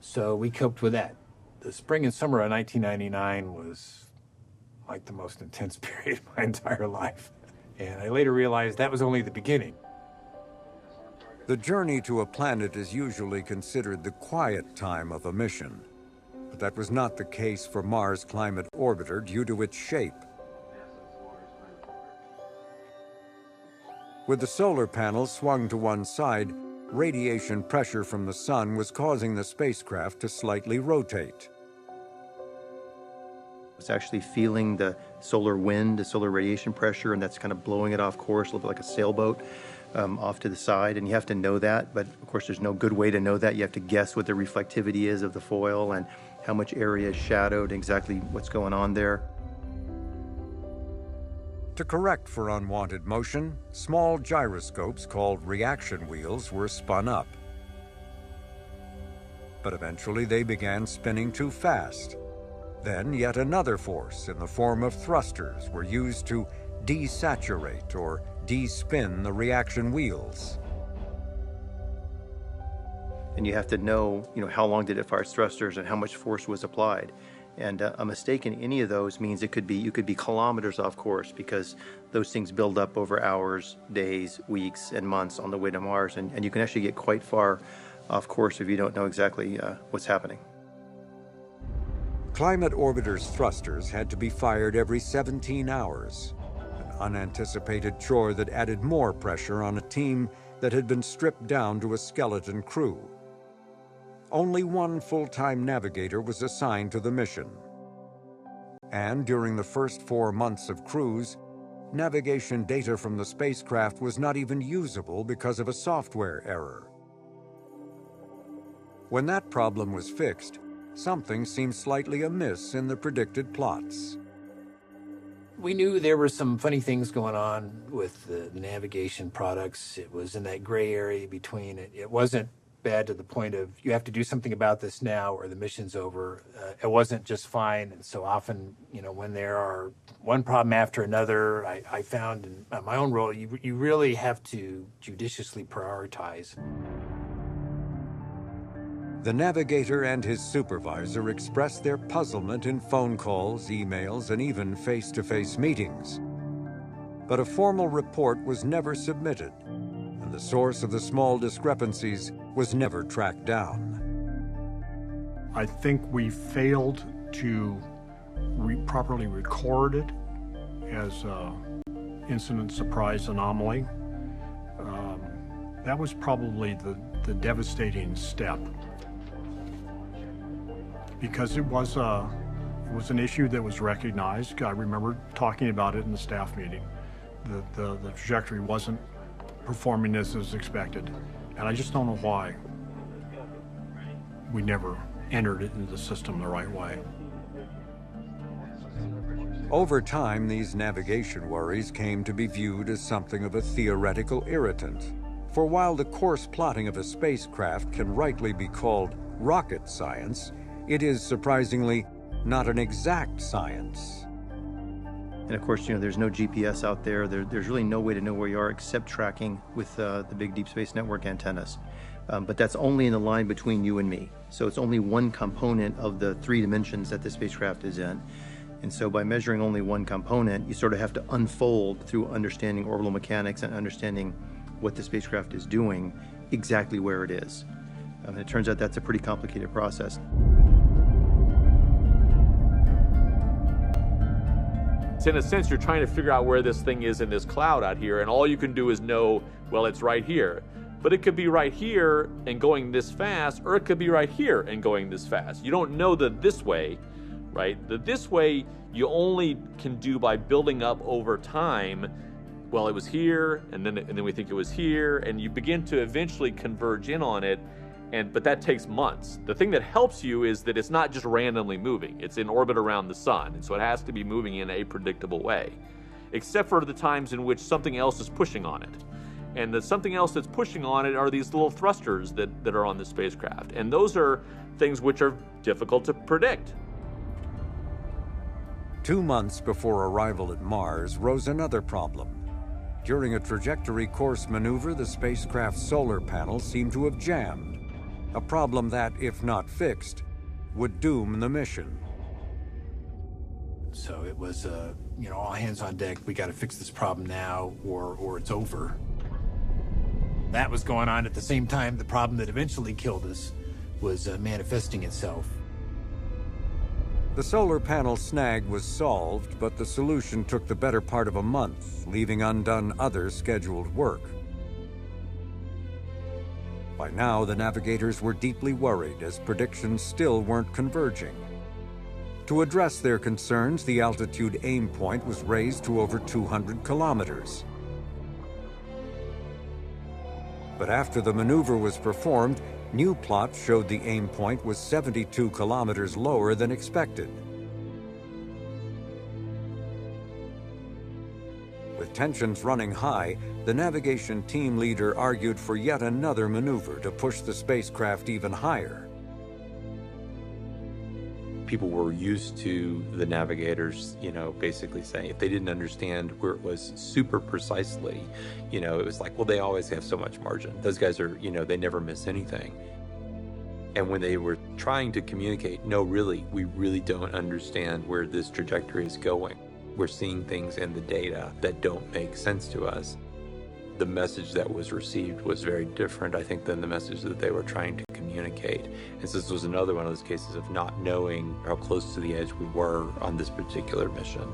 so we coped with that. The spring and summer of 1999 was like the most intense period of my entire life. And I later realized that was only the beginning. The journey to a planet is usually considered the quiet time of a mission, but that was not the case for Mars Climate Orbiter due to its shape. With the solar panels swung to one side, radiation pressure from the sun was causing the spacecraft to slightly rotate. It's actually feeling the solar wind, the solar radiation pressure, and that's kind of blowing it off course, a little bit like a sailboat off to the side. And you have to know that, but of course there's no good way to know that. You have to guess what the reflectivity is of the foil and how much area is shadowed, exactly what's going on there. To correct for unwanted motion, small gyroscopes called reaction wheels were spun up. But eventually they began spinning too fast. Then yet another force in the form of thrusters were used to desaturate or de-spin the reaction wheels. And you have to know, how long did it fire its thrusters and how much force was applied. And a mistake in any of those means you could be kilometers off course, because those things build up over hours, days, weeks, and months on the way to Mars. And you can actually get quite far off course if you don't know exactly what's happening. Climate Orbiter's thrusters had to be fired every 17 hours, an unanticipated chore that added more pressure on a team that had been stripped down to a skeleton crew. Only one full-time navigator was assigned to the mission. And during the first 4 months of cruise, navigation data from the spacecraft was not even usable because of a software error. When that problem was fixed, something seemed slightly amiss in the predicted plots. We knew there were some funny things going on with the navigation products. It was in that gray area between it. It wasn't bad to the point of you have to do something about this now or the mission's over. It wasn't just fine. And so often, when there are one problem after another, I found in my own role, you really have to judiciously prioritize. The navigator and his supervisor expressed their puzzlement in phone calls, emails, and even face-to-face meetings. But a formal report was never submitted, and the source of the small discrepancies was never tracked down. I think we failed to properly record it as an incident surprise anomaly. That was probably the devastating step, because it was an issue that was recognized. I remember talking about it in the staff meeting. The trajectory wasn't performing as expected, and I just don't know why we never entered it into the system the right way. Over time, these navigation worries came to be viewed as something of a theoretical irritant. For while the course plotting of a spacecraft can rightly be called rocket science, it is surprisingly not an exact science. And of course, there's no GPS out there. There's really no way to know where you are except tracking with the big Deep Space Network antennas. But that's only in the line between you and me. So it's only one component of the 3 dimensions that the spacecraft is in. And so by measuring only one component, you sort of have to unfold through understanding orbital mechanics and understanding what the spacecraft is doing, exactly where it is. And it turns out that's a pretty complicated process. So in a sense, you're trying to figure out where this thing is in this cloud out here, and all you can do is know, well, it's right here. But it could be right here and going this fast, or it could be right here and going this fast. You don't know the this way, right? The this way you only can do by building up over time. Well, it was here, and then we think it was here, and you begin to eventually converge in on it. But that takes months. The thing that helps you is that it's not just randomly moving. It's in orbit around the sun, and so it has to be moving in a predictable way, except for the times in which something else is pushing on it. And the something else that's pushing on it are these little thrusters that are on the spacecraft. And those are things which are difficult to predict. 2 months before arrival at Mars rose another problem. During a trajectory course maneuver, the spacecraft's solar panels seemed to have jammed. A problem that, if not fixed, would doom the mission. So it was, all hands on deck. We got to fix this problem now, or it's over. That was going on at the same time. The problem that eventually killed us was manifesting itself. The solar panel snag was solved, but the solution took the better part of a month, leaving undone other scheduled work. By now, the navigators were deeply worried as predictions still weren't converging. To address their concerns, the altitude aim point was raised to over 200 kilometers. But after the maneuver was performed, new plots showed the aim point was 72 kilometers lower than expected. With tensions running high, the navigation team leader argued for yet another maneuver to push the spacecraft even higher. People were used to the navigators, basically saying if they didn't understand where it was super precisely, it was like, well, they always have so much margin. Those guys are, they never miss anything. And when they were trying to communicate, no, really, we really don't understand where this trajectory is going. We're seeing things in the data that don't make sense to us. The message that was received was very different, I think, than the message that they were trying to communicate. And so this was another one of those cases of not knowing how close to the edge we were on this particular mission.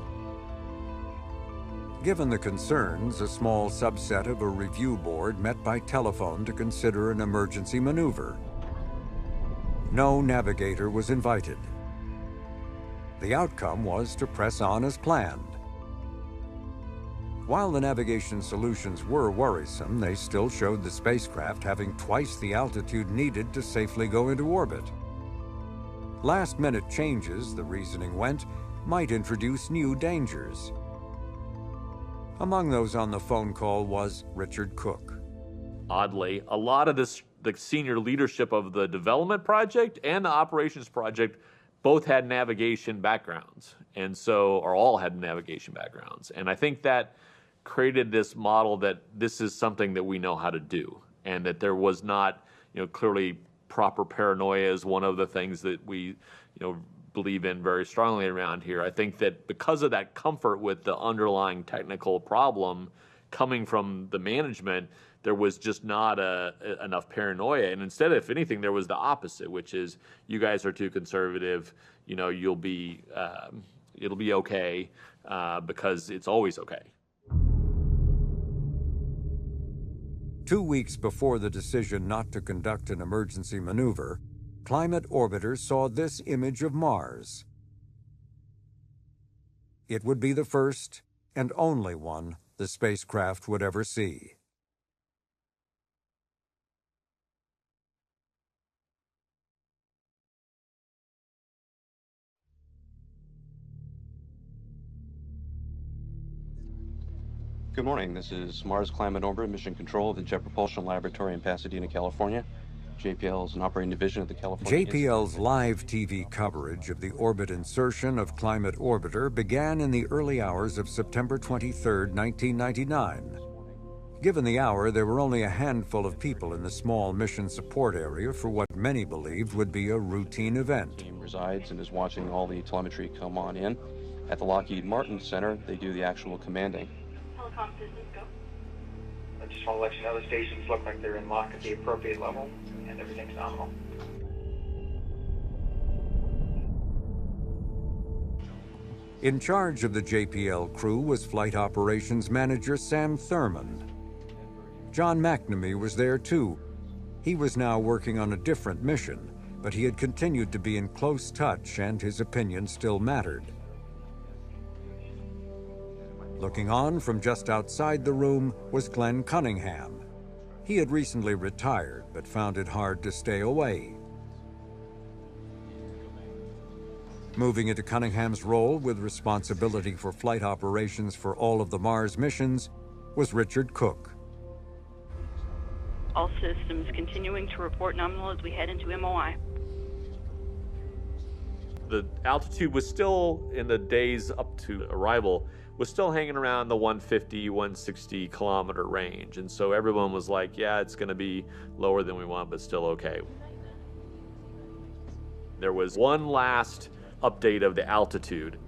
Given the concerns, a small subset of a review board met by telephone to consider an emergency maneuver. No navigator was invited. The outcome was to press on as planned. While the navigation solutions were worrisome, they still showed the spacecraft having twice the altitude needed to safely go into orbit. Last-minute changes, the reasoning went, might introduce new dangers. Among those on the phone call was Richard Cook. Oddly, a lot of the senior leadership of the development project and the operations project both had navigation backgrounds, or all had navigation backgrounds. And I think that created this model that this is something that we know how to do, and that there was not, clearly proper paranoia is one of the things that we, believe in very strongly around here. I think that because of that comfort with the underlying technical problem coming from the management, there was just not enough paranoia. And instead, if anything, there was the opposite, which is you guys are too conservative, it'll be okay because it's always okay. 2 weeks before the decision not to conduct an emergency maneuver, climate orbiters saw this image of Mars. It would be the first and only one the spacecraft would ever see. Good morning. This is Mars Climate Orbiter Mission Control of the Jet Propulsion Laboratory in Pasadena, California. JPL is an operating division of the California JPL's live TV coverage of the orbit insertion of Climate Orbiter began in the early hours of September 23, 1999. Given the hour, there were only a handful of people in the small mission support area for what many believed would be a routine event. The team resides and is watching all the telemetry come on in. At the Lockheed Martin Center, they do the actual commanding. Telecom systems go. I just want to let you know the stations look like they're in lock at the appropriate level, and everything's nominal. In charge of the JPL crew was Flight Operations Manager Sam Thurmond. John McNamee was there too. He was now working on a different mission, but he had continued to be in close touch and his opinion still mattered. Looking on from just outside the room was Glenn Cunningham. He had recently retired, but found it hard to stay away. Moving into Cunningham's role with responsibility for flight operations for all of the Mars missions was Richard Cook. All systems continuing to report nominal as we head into MOI. The altitude was still, in the days up to arrival, was still hanging around the 150, 160 kilometer range. And so everyone was like, yeah, it's going to be lower than we want, but still okay. There was one last update of the altitude,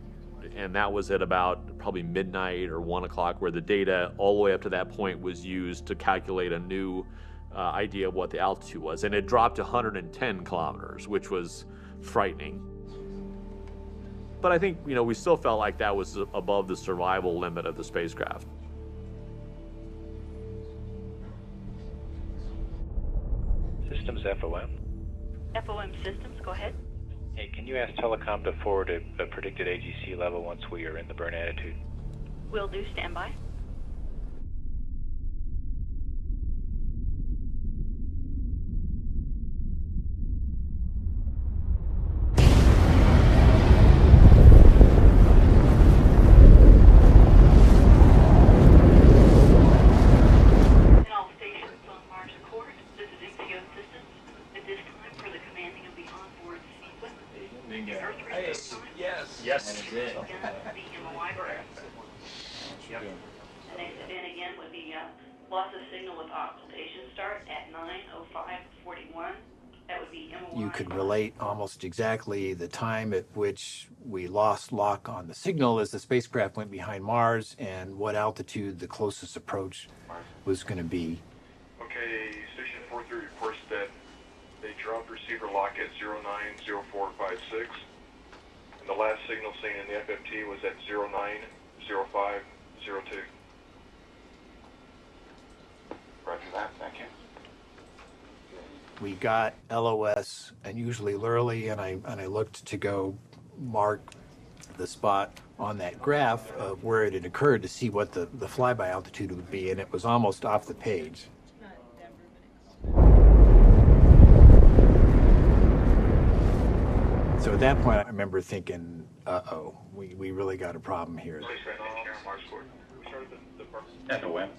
and that was at about probably midnight or 1 o'clock, where the data all the way up to that point was used to calculate a new idea of what the altitude was. And it dropped to 110 kilometers, which was frightening. But I think, we still felt like that was above the survival limit of the spacecraft. Systems FOM. FOM systems, go ahead. Hey, can you ask Telecom to forward a predicted AGC level once we are in the burn attitude? Will do, standby. Yes. Yep. The next event again would be loss of signal with occultation start at 9:05:41. That would be MOI. You could relate almost exactly the time at which we lost lock on the signal as the spacecraft went behind Mars and what altitude the closest approach was going to be. Okay, Station 43 reports that they dropped receiver lock at 090456. And the last signal seen in the FFT was at 090502. Roger that, thank you. We got LOS unusually early, and I looked to go mark the spot on that graph of where it had occurred to see what the flyby altitude would be, and it was almost off the page. So at that point, I remember thinking, uh-oh, we really got a problem here. FOM.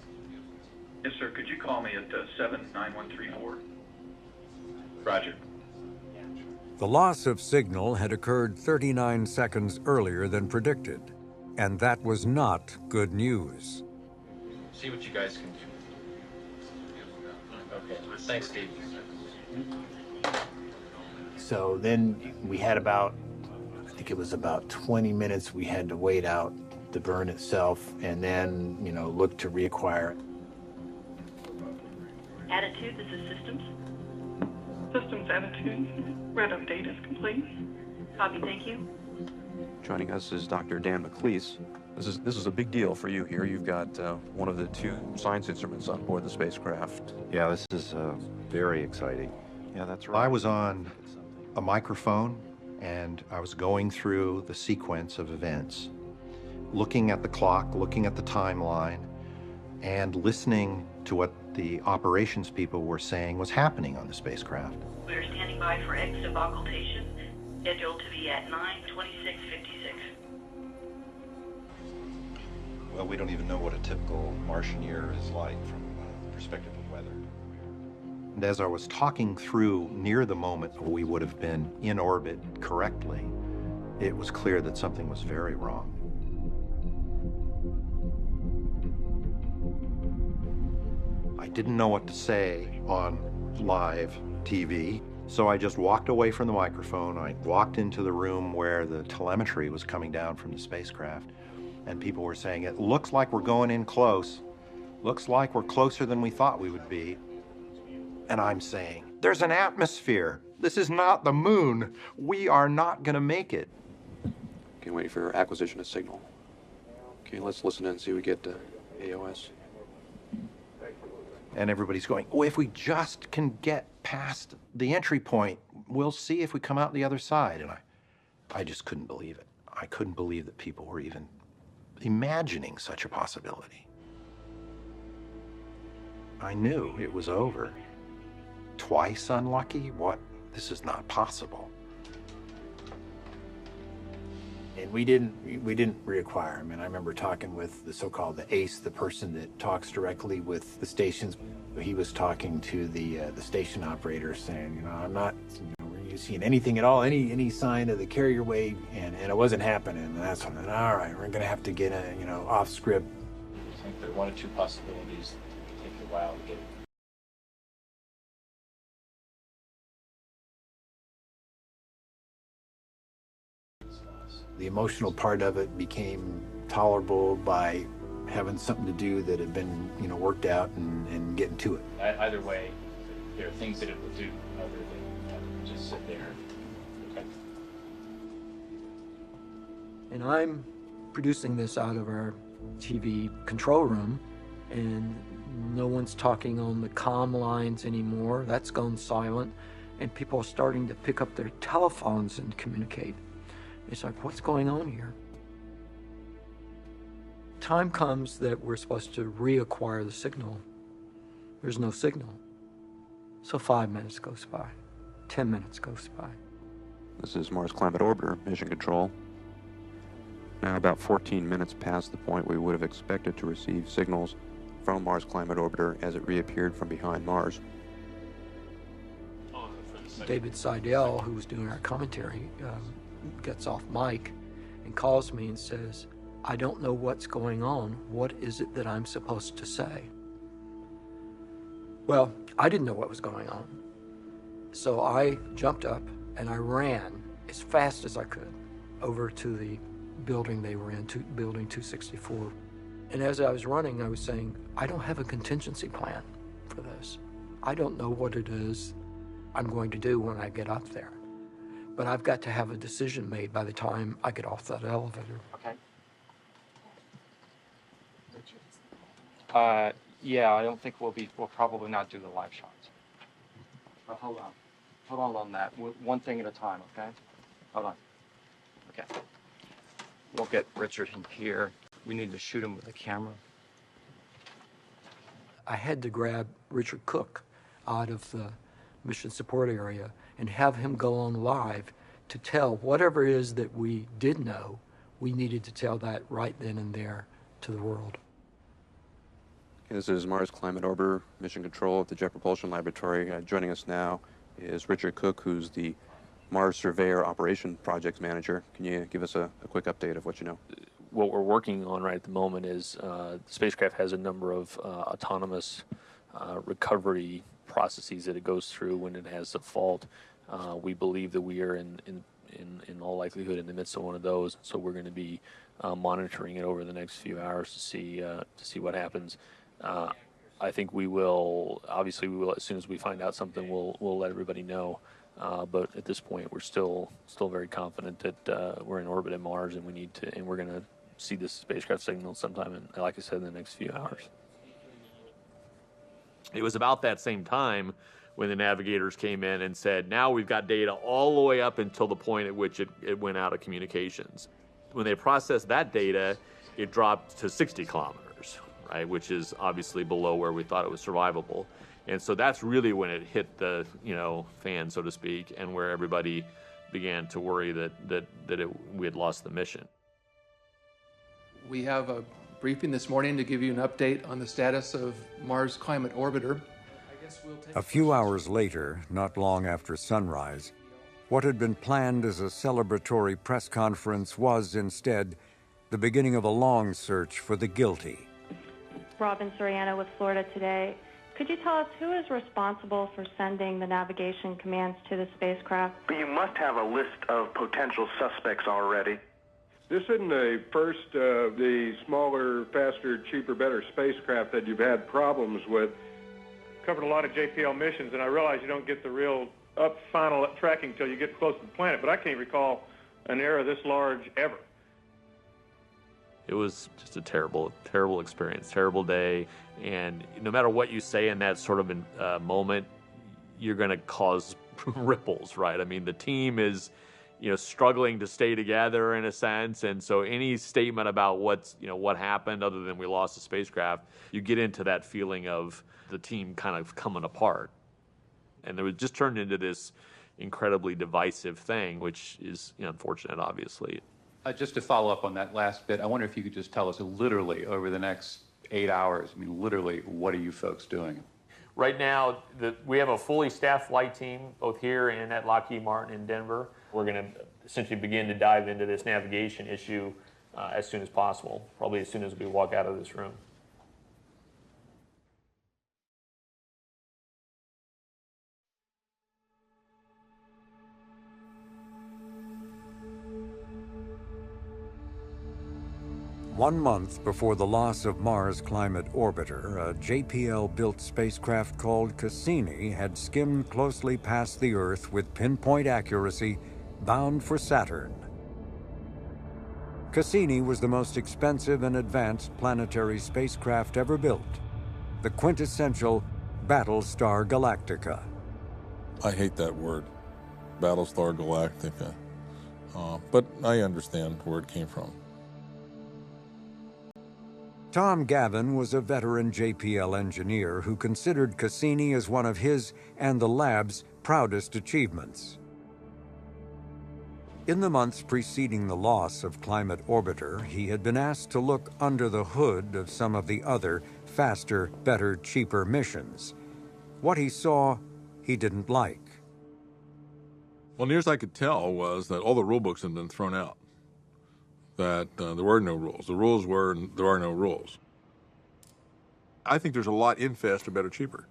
Yes, sir. Could you call me at 79134? Roger. The loss of signal had occurred 39 seconds earlier than predicted, and that was not good news. See what you guys can do. Okay. Thanks, Steve. So then we had I think it was about 20 minutes we had to wait out the burn itself and then, look to reacquire it. Attitude, this is systems. Systems attitude. Red update is complete. Copy, thank you. Joining us is Dr. Dan McLeese. This is a big deal for you here. You've got one of the two science instruments on board the spacecraft. Yeah, this is very exciting. Yeah, that's right. I was on a microphone and I was going through the sequence of events, looking at the clock, looking at the timeline, and listening to what the operations people were saying was happening on the spacecraft. We are standing by for exit of occultation, scheduled to be at 9:26:56. Well, we don't even know what a typical Martian year is like from the perspective of weather. And as I was talking through near the moment we would have been in orbit correctly, it was clear that something was very wrong. I didn't know what to say on live TV, so I just walked away from the microphone. I walked into the room where the telemetry was coming down from the spacecraft, and people were saying, it looks like we're going in close. Looks like we're closer than we thought we would be. And I'm saying, there's an atmosphere. This is not the moon. We are not going to make it. Okay, waiting for acquisition of signal. Okay, let's listen in and see if we get AOS. And everybody's going, oh, if we just can get past the entry point, we'll see if we come out the other side. And I just couldn't believe it. I couldn't believe that people were even imagining such a possibility. I knew it was over. Twice unlucky? What? This is not possible. And we didn't reacquire. I mean, I remember talking with the so-called the ace, the person that talks directly with the stations. He was talking to the station operator, saying, I'm not, were you seeing anything at all, any sign of the carrier wave, and it wasn't happening. And that's when, all right, we're going to have to get off script. I think there are one or two possibilities that take a while to get. The emotional part of it became tolerable by having something to do that had been, worked out and getting to it. Either way, there are things that it will do other than just sit there. Okay. And I'm producing this out of our TV control room, and no one's talking on the comm lines anymore. That's gone silent, and people are starting to pick up their telephones and communicate. It's like, what's going on here? Time comes that we're supposed to reacquire the signal. There's no signal. So 5 minutes goes by, 10 minutes goes by. This is Mars Climate Orbiter, Mission Control. Now about 14 minutes past the point we would have expected to receive signals from Mars Climate Orbiter as it reappeared from behind Mars. David Seidel, who was doing our commentary, gets off mic and calls me and says, I don't know what's going on. What is it that I'm supposed to say? Well, I didn't know what was going on. So I jumped up and I ran as fast as I could over to the building they were in, building 264. And as I was running, I was saying, I don't have a contingency plan for this. I don't know what it is I'm going to do when I get up there. But I've got to have a decision made by the time I get off that elevator. Okay. Yeah, I don't think we'll probably not do the live shots. But hold on that. One thing at a time, okay? Hold on. Okay. We'll get Richard in here. We need to shoot him with a camera. I had to grab Richard Cook out of the mission support area and have him go on live to tell whatever it is that we did know. We needed to tell that right then and there to the world. This is Mars Climate Orbiter, Mission Control at the Jet Propulsion Laboratory. Joining us now is Richard Cook, who's the Mars Surveyor Operation Project Manager. Can you give us a quick update of what you know? What we're working on right at the moment is the spacecraft has a number of autonomous recovery processes that it goes through when it has a fault. We believe that we are in all likelihood in the midst of one of those, so we're going to be monitoring it over the next few hours to see what happens. I think we will as soon as we find out something, we'll let everybody know. But at this point, we're still very confident that we're in orbit at Mars, and we're going to see this spacecraft signal sometime in, like I said, in the next few hours. It was about that same time when the navigators came in and said, now we've got data all the way up until the point at which it went out of communications. When they processed that data, it dropped to 60 kilometers, right, which is obviously below where we thought it was survivable. And so that's really when it hit the fan, so to speak, and where everybody began to worry that we had lost the mission. We have a briefing this morning to give you an update on the status of Mars Climate Orbiter. A few hours later, not long after sunrise, what had been planned as a celebratory press conference was instead the beginning of a long search for the guilty. Robin Soriano with Florida Today. Could you tell us who is responsible for sending the navigation commands to the spacecraft? You must have a list of potential suspects already. This isn't the first of the smaller, faster, cheaper, better spacecraft that you've had problems with. Covered a lot of JPL missions, and I realize you don't get the real final tracking until you get close to the planet, but I can't recall an error this large ever. It was just a terrible, terrible experience, terrible day, and no matter what you say in that sort of moment, you're going to cause ripples, right? I mean, the team is struggling to stay together in a sense, and so any statement about what happened other than we lost the spacecraft, you get into that feeling of the team kind of coming apart. And it was just turned into this incredibly divisive thing, which is unfortunate, obviously. Just to follow up on that last bit, I wonder if you could just tell us literally over the next 8 hours, literally, what are you folks doing? Right now, we have a fully staffed flight team, both here and at Lockheed Martin in Denver. We're going to essentially begin to dive into this navigation issue as soon as possible, probably as soon as we walk out of this room. One month before the loss of Mars Climate Orbiter, a JPL-built spacecraft called Cassini had skimmed closely past the Earth with pinpoint accuracy, bound for Saturn. Cassini was the most expensive and advanced planetary spacecraft ever built, the quintessential Battlestar Galactica. I hate that word, Battlestar Galactica, but I understand where it came from. Tom Gavin was a veteran JPL engineer who considered Cassini as one of his and the lab's proudest achievements. In the months preceding the loss of Climate Orbiter, he had been asked to look under the hood of some of the other, faster, better, cheaper missions. What he saw, he didn't like. Well, near as I could tell was that all the rule books had been thrown out, that there were no rules. The rules were, there are no rules. I think there's a lot in faster, better, cheaper,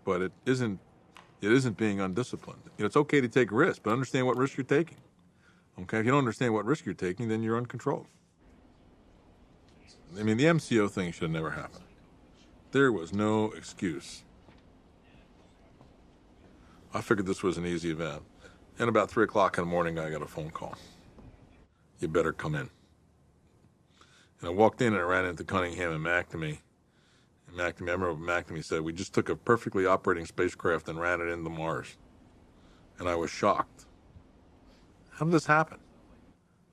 but it isn't being undisciplined. You know, it's okay to take risks, but understand what risk you're taking. Okay, if you don't understand what risk you're taking, then you're uncontrolled. I mean, the MCO thing should have never happened. There was no excuse. I figured this was an easy event. And about 3 o'clock in the morning, I got a phone call. You better come in. And I walked in and I ran into Cunningham and McNamee. And I remember what McNamee said, we just took a perfectly operating spacecraft and ran it into Mars. And I was shocked. How did this happen?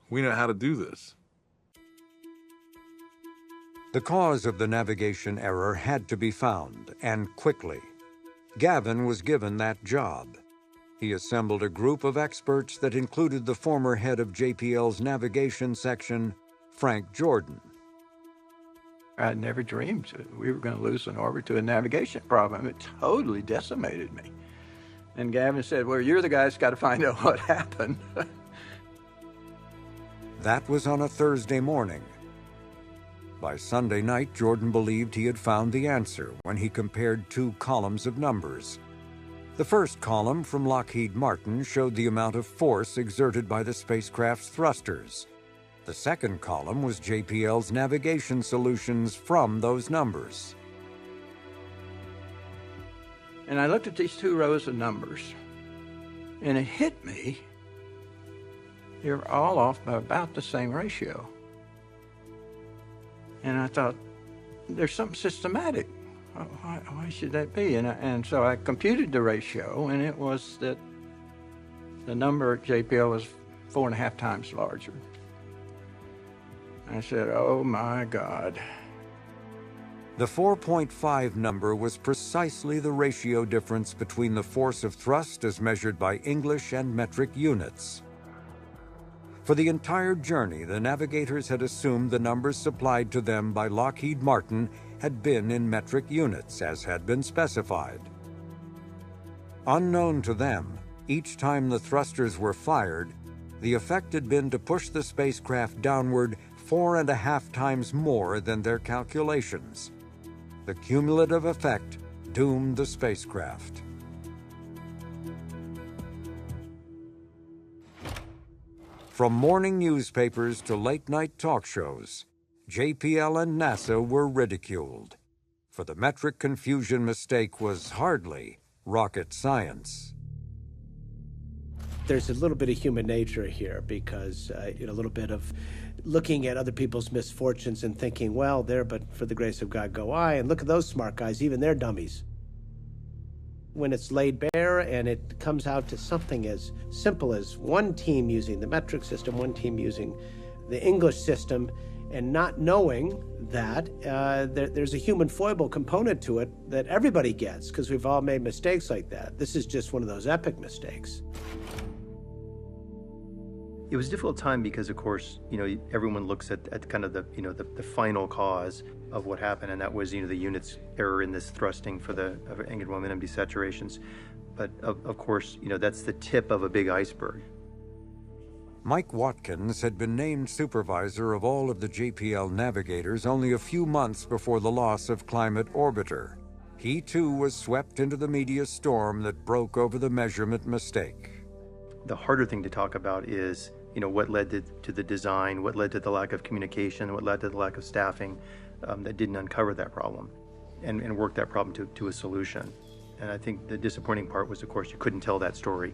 We know how to do this. The cause of the navigation error had to be found, and quickly. Gavin was given that job. He assembled a group of experts that included the former head of JPL's navigation section, Frank Jordan. I never dreamed we were going to lose an orbit to a navigation problem. It totally decimated me. And Gavin said, well, you're the guy that's got to find out what happened. That was on a Thursday morning. By Sunday night, Jordan believed he had found the answer when he compared 2 columns of numbers. The first column from Lockheed Martin showed the amount of force exerted by the spacecraft's thrusters. The second column was JPL's navigation solutions from those numbers. And I looked at these 2 rows of numbers, and it hit me. They're all off by about the same ratio. And I thought, there's something systematic. Why should that be? And so I computed the ratio, and it was that the number at JPL was 4.5 times larger. I said, oh my God. The 4.5 number was precisely the ratio difference between the force of thrust as measured by English and metric units. For the entire journey, the navigators had assumed the numbers supplied to them by Lockheed Martin had been in metric units, as had been specified. Unknown to them, each time the thrusters were fired, the effect had been to push the spacecraft downward 4.5 times more than their calculations. The cumulative effect doomed the spacecraft. From morning newspapers to late-night talk shows, JPL and NASA were ridiculed, for the metric confusion mistake was hardly rocket science. There's a little bit of human nature here because, a little bit of looking at other people's misfortunes and thinking, well, there, but for the grace of God go I, and look at those smart guys, even they're dummies. When it's laid bare and it comes out to something as simple as one team using the metric system, one team using the English system, and not knowing that there's a human foible component to it that everybody gets, because we've all made mistakes like that. This is just one of those epic mistakes. It was a difficult time because, of course, everyone looks at kind of the final cause of what happened, and that was, the unit's error in this thrusting for the angular momentum desaturations. But of course, that's the tip of a big iceberg. Mike Watkins had been named supervisor of all of the JPL navigators only a few months before the loss of Climate Orbiter. He too was swept into the media storm that broke over the measurement mistake. The harder thing to talk about is, what led to the design, what led to the lack of communication, what led to the lack of staffing that didn't uncover that problem and work that problem to a solution. And I think the disappointing part was, of course, you couldn't tell that story.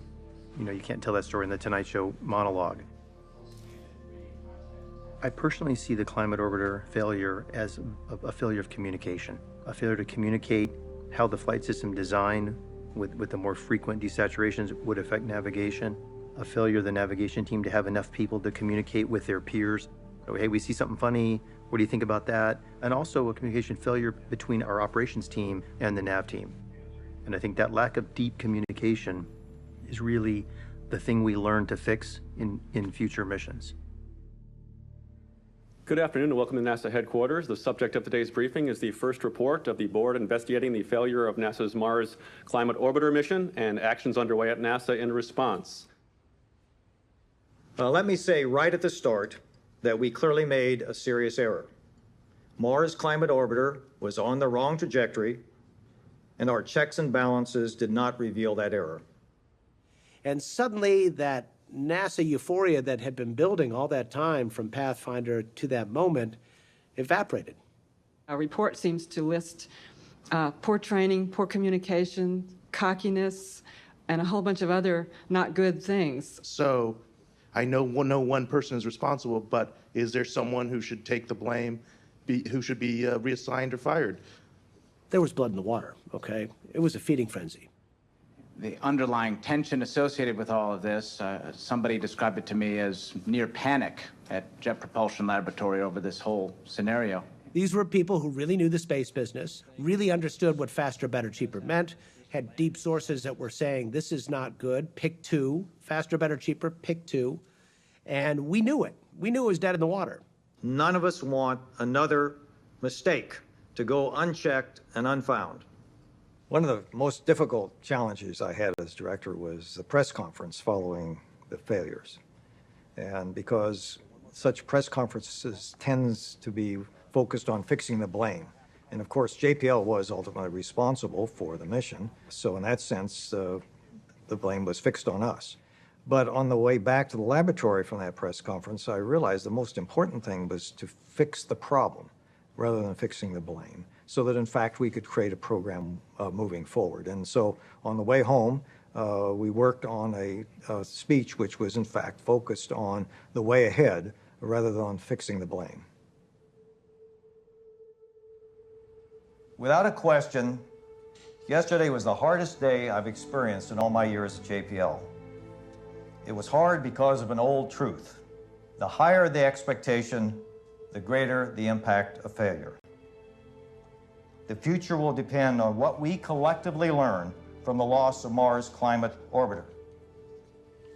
You can't tell that story in the Tonight Show monologue. I personally see the climate orbiter failure as a failure of communication, a failure to communicate how the flight system design with the more frequent desaturations would affect navigation, a failure of the navigation team to have enough people to communicate with their peers. Oh, hey, we see something funny. What do you think about that? And also a communication failure between our operations team and the nav team. And I think that lack of deep communication is really the thing we learn to fix in future missions. Good afternoon and welcome to NASA headquarters. The subject of today's briefing is the first report of the board investigating the failure of NASA's Mars Climate Orbiter mission and actions underway at NASA in response. Let me say right at the start that we clearly made a serious error. Mars Climate Orbiter was on the wrong trajectory, and our checks and balances did not reveal that error. And suddenly that NASA euphoria that had been building all that time from Pathfinder to that moment evaporated. Our report seems to list poor training, poor communication, cockiness, and a whole bunch of other not good things. So I know no one person is responsible, but is there someone who should take the blame, who should be reassigned or fired? There was blood in the water, okay? It was a feeding frenzy. The underlying tension associated with all of this, somebody described it to me as near panic at Jet Propulsion Laboratory over this whole scenario. These were people who really knew the space business, really understood what faster, better, cheaper meant, had deep sources that were saying, this is not good, pick two, faster, better, cheaper, pick two. And we knew it. We knew it was dead in the water. None of us want another mistake to go unchecked and unfound. One of the most difficult challenges I had as director was the press conference following the failures. And because such press conferences tends to be focused on fixing the blame. And of course, JPL was ultimately responsible for the mission. So in that sense, the blame was fixed on us. But on the way back to the laboratory from that press conference, I realized the most important thing was to fix the problem rather than fixing the blame, so that in fact we could create a program moving forward. And so on the way home, we worked on a speech which was in fact focused on the way ahead rather than on fixing the blame. Without a question, yesterday was the hardest day I've experienced in all my years at JPL. It was hard because of an old truth. The higher the expectation, the greater the impact of failure. The future will depend on what we collectively learn from the loss of Mars Climate Orbiter.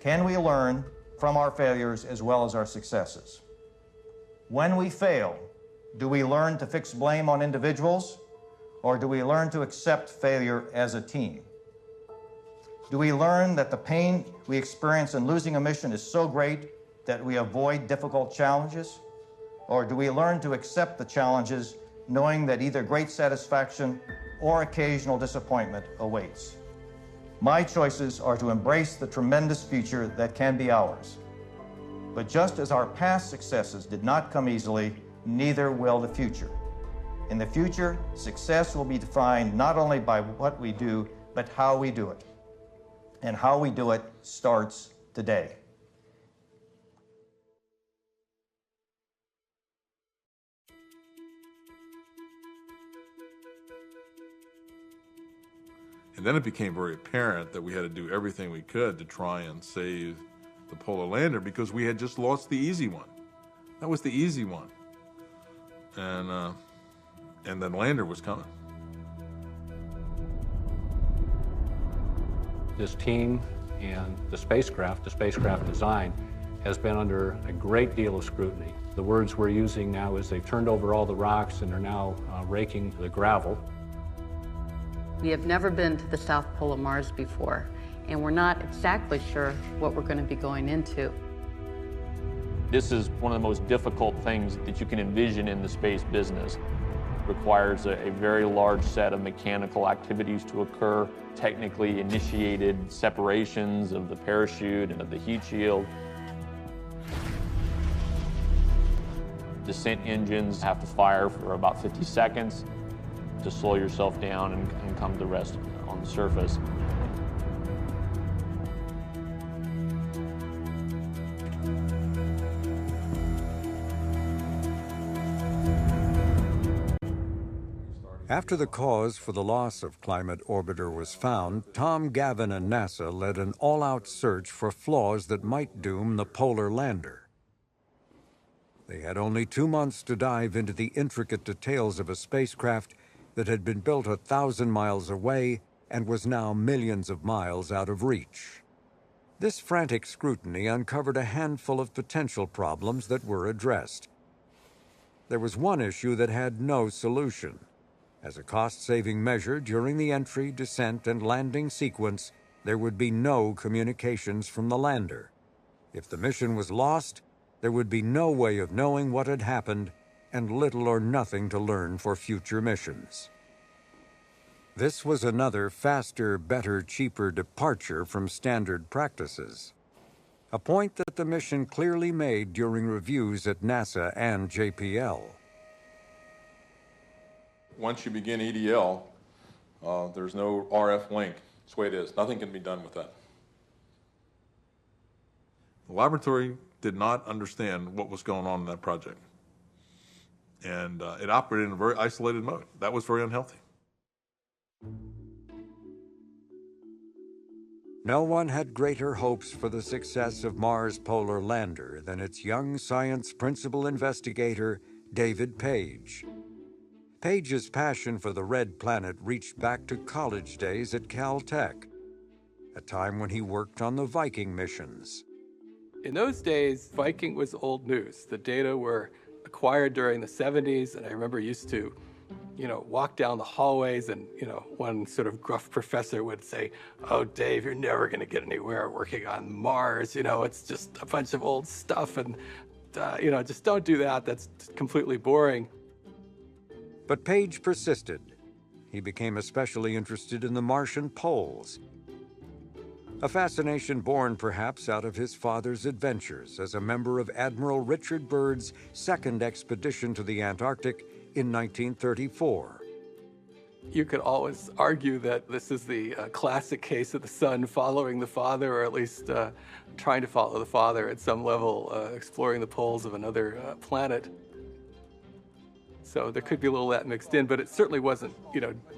Can we learn from our failures as well as our successes? When we fail, do we learn to fix blame on individuals, or do we learn to accept failure as a team? Do we learn that the pain we experience in losing a mission is so great that we avoid difficult challenges? Or do we learn to accept the challenges knowing that either great satisfaction or occasional disappointment awaits? My choices are to embrace the tremendous future that can be ours. But just as our past successes did not come easily, neither will the future. In the future, success will be defined not only by what we do, but how we do it. And how we do it starts today. And then it became very apparent that we had to do everything we could to try and save the polar lander because we had just lost the easy one. That was the easy one. And then lander was coming. This team and the spacecraft design, has been under a great deal of scrutiny. The words we're using now is they've turned over all the rocks and are now raking the gravel. We have never been to the South Pole of Mars before, and we're not exactly sure what we're going to be going into. This is one of the most difficult things that you can envision in the space business. It requires a very large set of mechanical activities to occur, technically initiated separations of the parachute and of the heat shield. Descent engines have to fire for about 50 seconds to slow yourself down and come to rest on the surface. After the cause for the loss of Climate Orbiter was found, Tom Gavin and NASA led an all-out search for flaws that might doom the polar lander. They had only 2 months to dive into the intricate details of a spacecraft that had been built 1,000 miles away and was now millions of miles out of reach. This frantic scrutiny uncovered a handful of potential problems that were addressed. There was one issue that had no solution. As a cost-saving measure during the entry, descent, and landing sequence, there would be no communications from the lander. If the mission was lost, there would be no way of knowing what had happened and little or nothing to learn for future missions. This was another faster, better, cheaper departure from standard practices, a point that the mission clearly made during reviews at NASA and JPL. Once you begin EDL, there's no RF link. That's the way it is. Nothing can be done with that. The laboratory did not understand what was going on in that project. And it operated in a very isolated mode. That was very unhealthy. No one had greater hopes for the success of Mars' polar lander than its young science principal investigator, David Page. Page's passion for the red planet reached back to college days at Caltech, a time when he worked on the Viking missions. In those days, Viking was old news. The data were acquired during the 70s, and I remember used to walk down the hallways and, one sort of gruff professor would say, "Oh, Dave, you're never going to get anywhere working on Mars. It's just a bunch of old stuff and, just don't do that. That's completely boring." But Page persisted. He became especially interested in the Martian poles, a fascination born perhaps out of his father's adventures as a member of Admiral Richard Byrd's second expedition to the Antarctic in 1934. You could always argue that this is the classic case of the son following the father, or at least trying to follow the father at some level, exploring the poles of another planet. So there could be a little of that mixed in, but it certainly wasn't,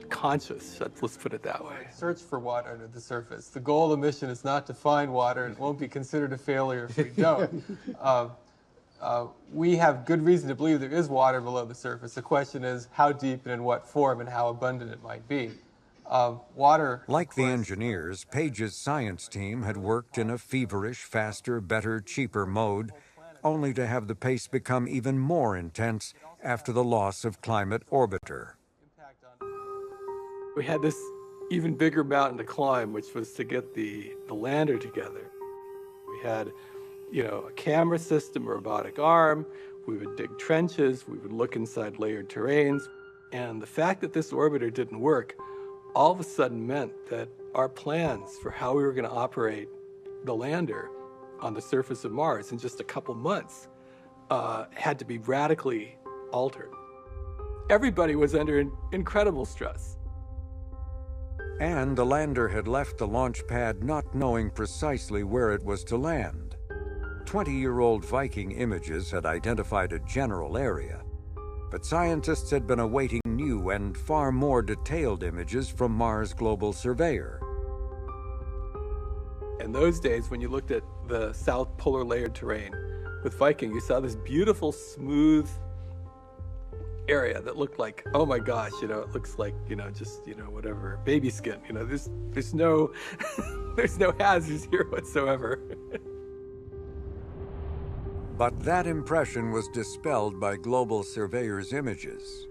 conscious. Let's put it that way. Search for water under the surface. The goal of the mission is not to find water, and it won't be considered a failure if we don't. We have good reason to believe there is water below the surface. The question is how deep and in what form and how abundant it might be. Like the engineers, Page's science team had worked in a feverish, faster, better, cheaper mode, only to have the pace become even more intense after the loss of Climate Orbiter. We had this even bigger mountain to climb, which was to get the lander together. We had, a camera system, a robotic arm. We would dig trenches. We would look inside layered terrains. And the fact that this orbiter didn't work all of a sudden meant that our plans for how we were going to operate the lander on the surface of Mars in just a couple months had to be radically altered. Everybody was under incredible stress. And the lander had left the launch pad not knowing precisely where it was to land. 20-year-old Viking images had identified a general area, but scientists had been awaiting new and far more detailed images from Mars Global Surveyor. In those days, when you looked at the south polar layered terrain with Viking, you saw this beautiful, smooth area that looked like, oh my gosh, it looks like, just, whatever, baby skin. There's no, there's no hazards here whatsoever. But that impression was dispelled by Global Surveyor's images.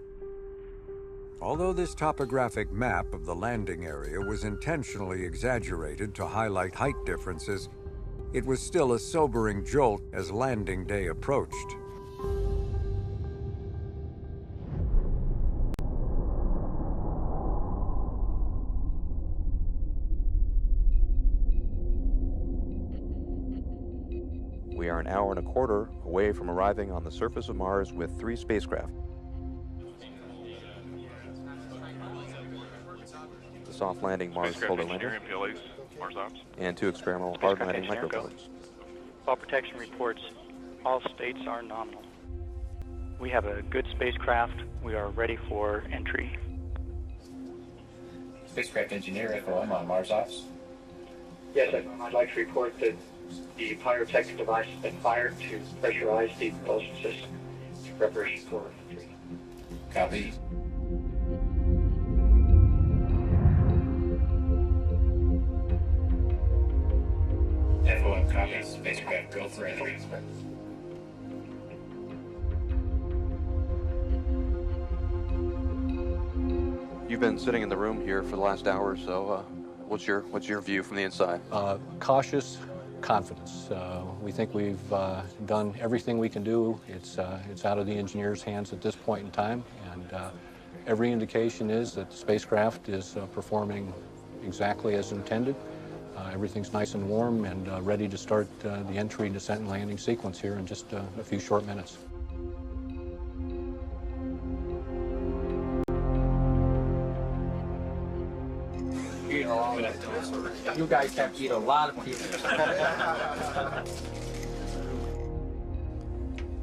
Although this topographic map of the landing area was intentionally exaggerated to highlight height differences, it was still a sobering jolt as landing day approached. We are an hour and a quarter away from arriving on the surface of Mars with 3 spacecraft. The soft landing Mars polar lander and 2 experimental hard landing microboats. All protection reports, all states are nominal. We have a good spacecraft. We are ready for entry. spacecraft engineer FOM on Mars Ops. Yes, I'd like to report that the pyrotechnic device has been fired to pressurize the propulsion system in preparation for entry. Copy. FOM copies. Spacecraft go for entry. You've been sitting in the room here for the last hour or so. What's your view from the inside? Cautious confidence. We think we've done everything we can do. It's out of the engineers' hands at this point in time, and every indication is that the spacecraft is performing exactly as intended. Everything's nice and warm and ready to start the entry, descent, and landing sequence here in just a few short minutes. You guys have beat a lot of people.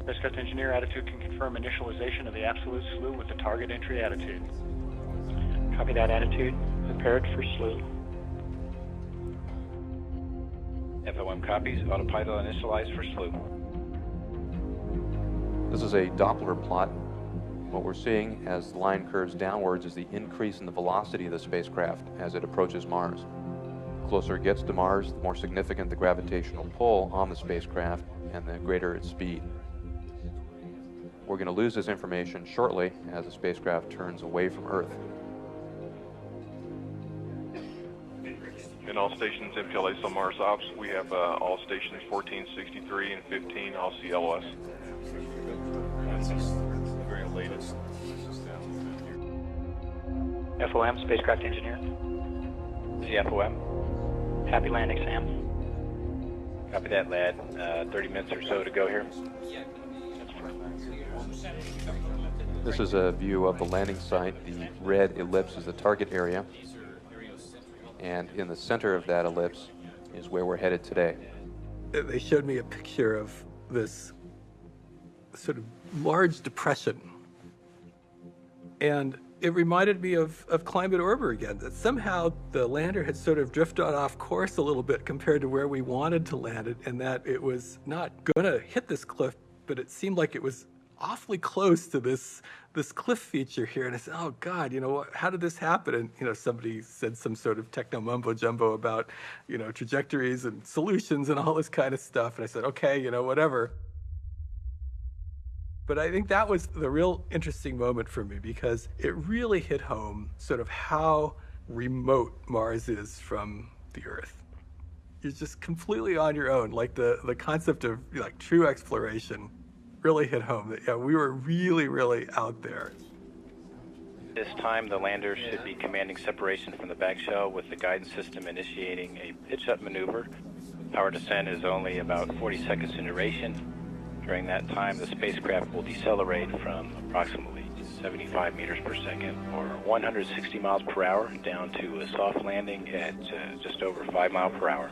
Spacecraft engineer, attitude can confirm initialization of the absolute slew with the target entry attitude. Copy that, attitude. Prepared for slew. FOM copies. Autopilot initialized for slew. This is a Doppler plot. What we're seeing as the line curves downwards is the increase in the velocity of the spacecraft as it approaches Mars. The closer it gets to Mars, the more significant the gravitational pull on the spacecraft and the greater its speed. We're going to lose this information shortly as the spacecraft turns away from Earth. In all stations MPLAs on Mars Ops, we have all stations 14, 63, and 15 all CLOS. Very latest. FOM, spacecraft engineer. The FOM. Happy landing, Sam. Copy that, lad. 30 minutes or so to go here. This is a view of the landing site. The red ellipse is the target area. And in the center of that ellipse is where we're headed today. They showed me a picture of this sort of large depression. And it reminded me of Climate Orbiter again, that somehow the lander had sort of drifted off course a little bit compared to where we wanted to land it, and that it was not going to hit this cliff, but it seemed like it was awfully close to this cliff feature here. And I said, oh God, how did this happen? And, somebody said some sort of techno mumbo jumbo about, trajectories and solutions and all this kind of stuff. And I said, okay, whatever. But I think that was the real interesting moment for me, because it really hit home sort of how remote Mars is from the Earth. You're just completely on your own. Like the concept of like true exploration really hit home, that we were really, really out there. This time, the lander should be commanding separation from the back shell with the guidance system initiating a pitch-up maneuver. Power descent is only about 40 seconds in duration. During that time, the spacecraft will decelerate from approximately 75 meters per second, or 160 miles per hour, down to a soft landing at just over 5 miles per hour.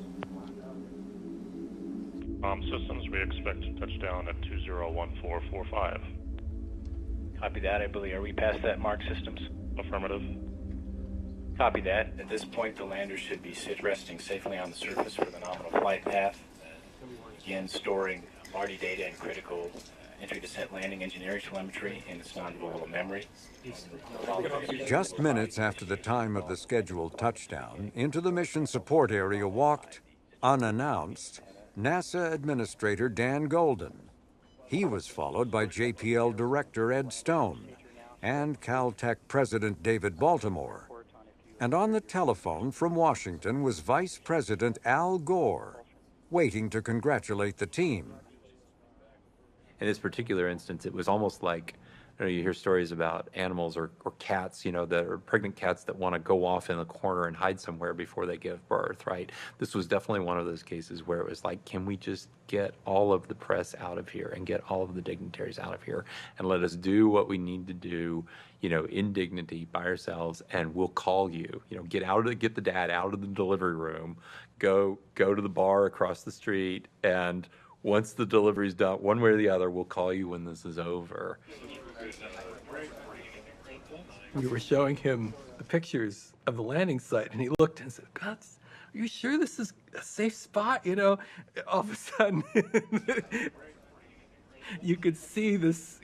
Systems, we expect touchdown at 201445. Copy that, I believe. Are we past that mark, systems? Affirmative. Copy that. At this point, the lander should be resting safely on the surface for the nominal flight path. Begin storing MARDI data and critical entry, descent, landing, engineering telemetry in its non-volatile memory. Just minutes after the time of the scheduled touchdown, into the mission support area walked, unannounced, NASA Administrator Dan Golden. He was followed by JPL Director Ed Stone and Caltech President David Baltimore. And on the telephone from Washington was Vice President Al Gore, waiting to congratulate the team. In this particular instance, it was almost like, you hear stories about animals or cats, that are pregnant cats that want to go off in the corner and hide somewhere before they give birth, right? This was definitely one of those cases where it was like, can we just get all of the press out of here and get all of the dignitaries out of here and let us do what we need to do, in dignity by ourselves, and we'll call you, get the dad out of the delivery room, go to the bar across the street, and once the delivery's done, one way or the other, we'll call you when this is over. we were showing him the pictures of the landing site, and he looked and said, "God, are you sure this is a safe spot?" You know, all of a sudden, you could see this,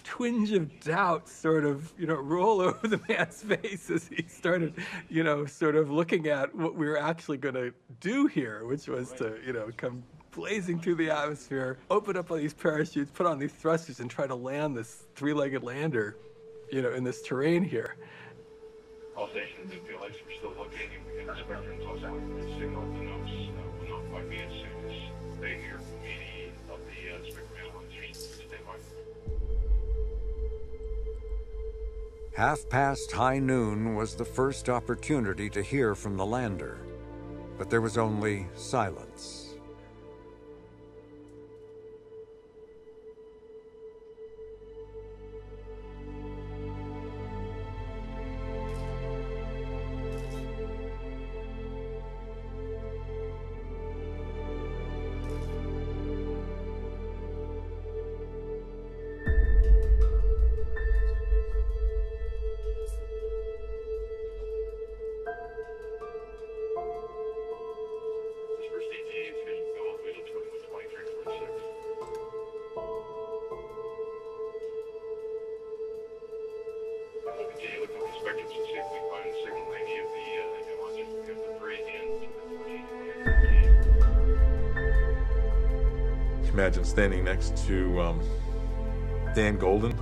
twinge of doubt sort of, roll over the man's face as he started, sort of looking at what we were actually going to do here, which was to, come blazing through the atmosphere, open up all these parachutes, put on these thrusters, and try to land this three-legged lander, in this terrain here. All stations in PLX, we're still looking, and the spectrum close out. The signal of the notes will not quite be as soon as they hear from any of the spectrum analyzers. Stand by. 12:30 was the first opportunity to hear from the lander, but there was only silence. Imagine standing next to Dan Golden,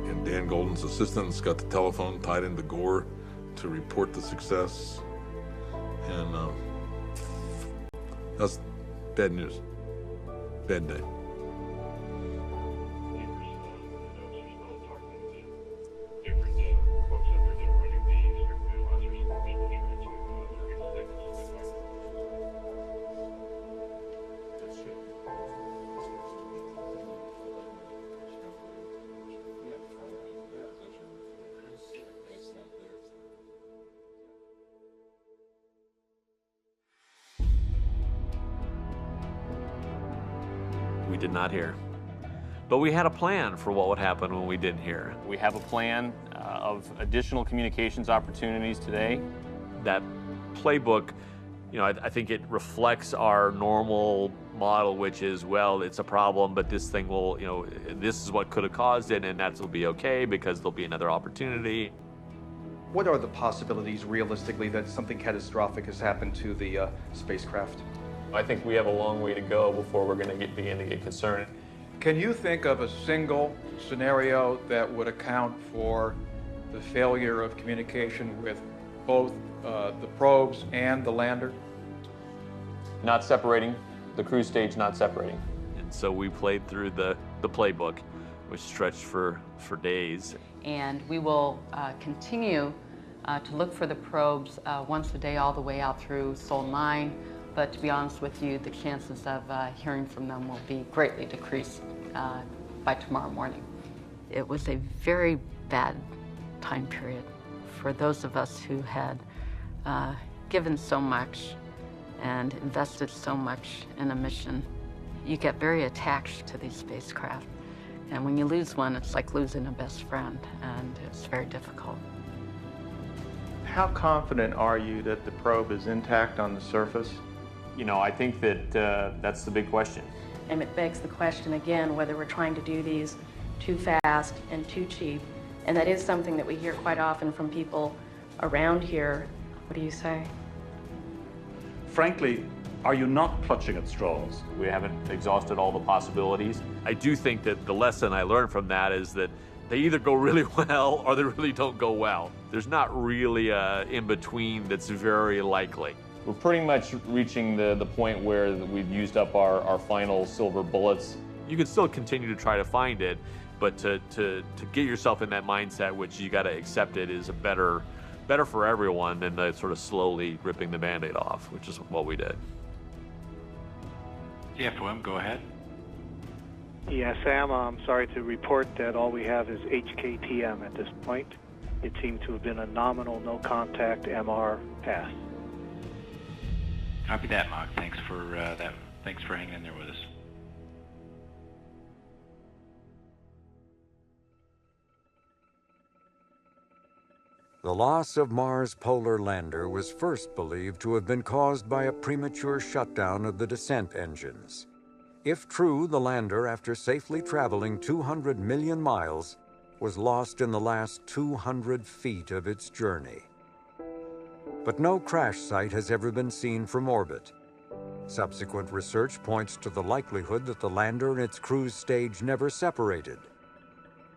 and Dan Golden's assistant's got the telephone tied into Gore to report the success, and that's bad news, bad day. We did not hear. But we had a plan for what would happen when we didn't hear. We have a plan of additional communications opportunities today. That playbook, I think it reflects our normal model, which is, well, it's a problem, but this thing will, this is what could have caused it, and that will be okay because there'll be another opportunity. What are the possibilities, realistically, that something catastrophic has happened to the spacecraft? I think we have a long way to go before we're going to begin to get concerned. Can you think of a single scenario that would account for the failure of communication with both the probes and the lander? Not separating, the cruise stage not separating. And so we played through the playbook, which stretched for days. And we will continue to look for the probes once a day all the way out through Sol 9. But to be honest with you, the chances of hearing from them will be greatly decreased by tomorrow morning. It was a very bad time period for those of us who had given so much and invested so much in a mission. You get very attached to these spacecraft. And when you lose one, it's like losing a best friend, and it's very difficult. How confident are you that the probe is intact on the surface? I think that that's the big question. And it begs the question again whether we're trying to do these too fast and too cheap. And that is something that we hear quite often from people around here. What do you say? Frankly, are you not clutching at straws? We haven't exhausted all the possibilities. I do think that the lesson I learned from that is that they either go really well or they really don't go well. There's not really a in-between that's very likely. We're pretty much reaching the point where we've used up our final silver bullets. You can still continue to try to find it, but to get yourself in that mindset, which you got to accept it, is a better for everyone than the sort of slowly ripping the Band-Aid off, which is what we did. JFOM, go ahead. Yeah, Sam, I'm sorry to report that all we have is HKTM at this point. It seemed to have been a nominal no-contact MR pass. Copy that, Mark. Thanks for that. Thanks for hanging in there with us. The loss of Mars' polar lander was first believed to have been caused by a premature shutdown of the descent engines. If true, the lander, after safely traveling 200 million miles, was lost in the last 200 feet of its journey. But no crash site has ever been seen from orbit. Subsequent research points to the likelihood that the lander and its cruise stage never separated.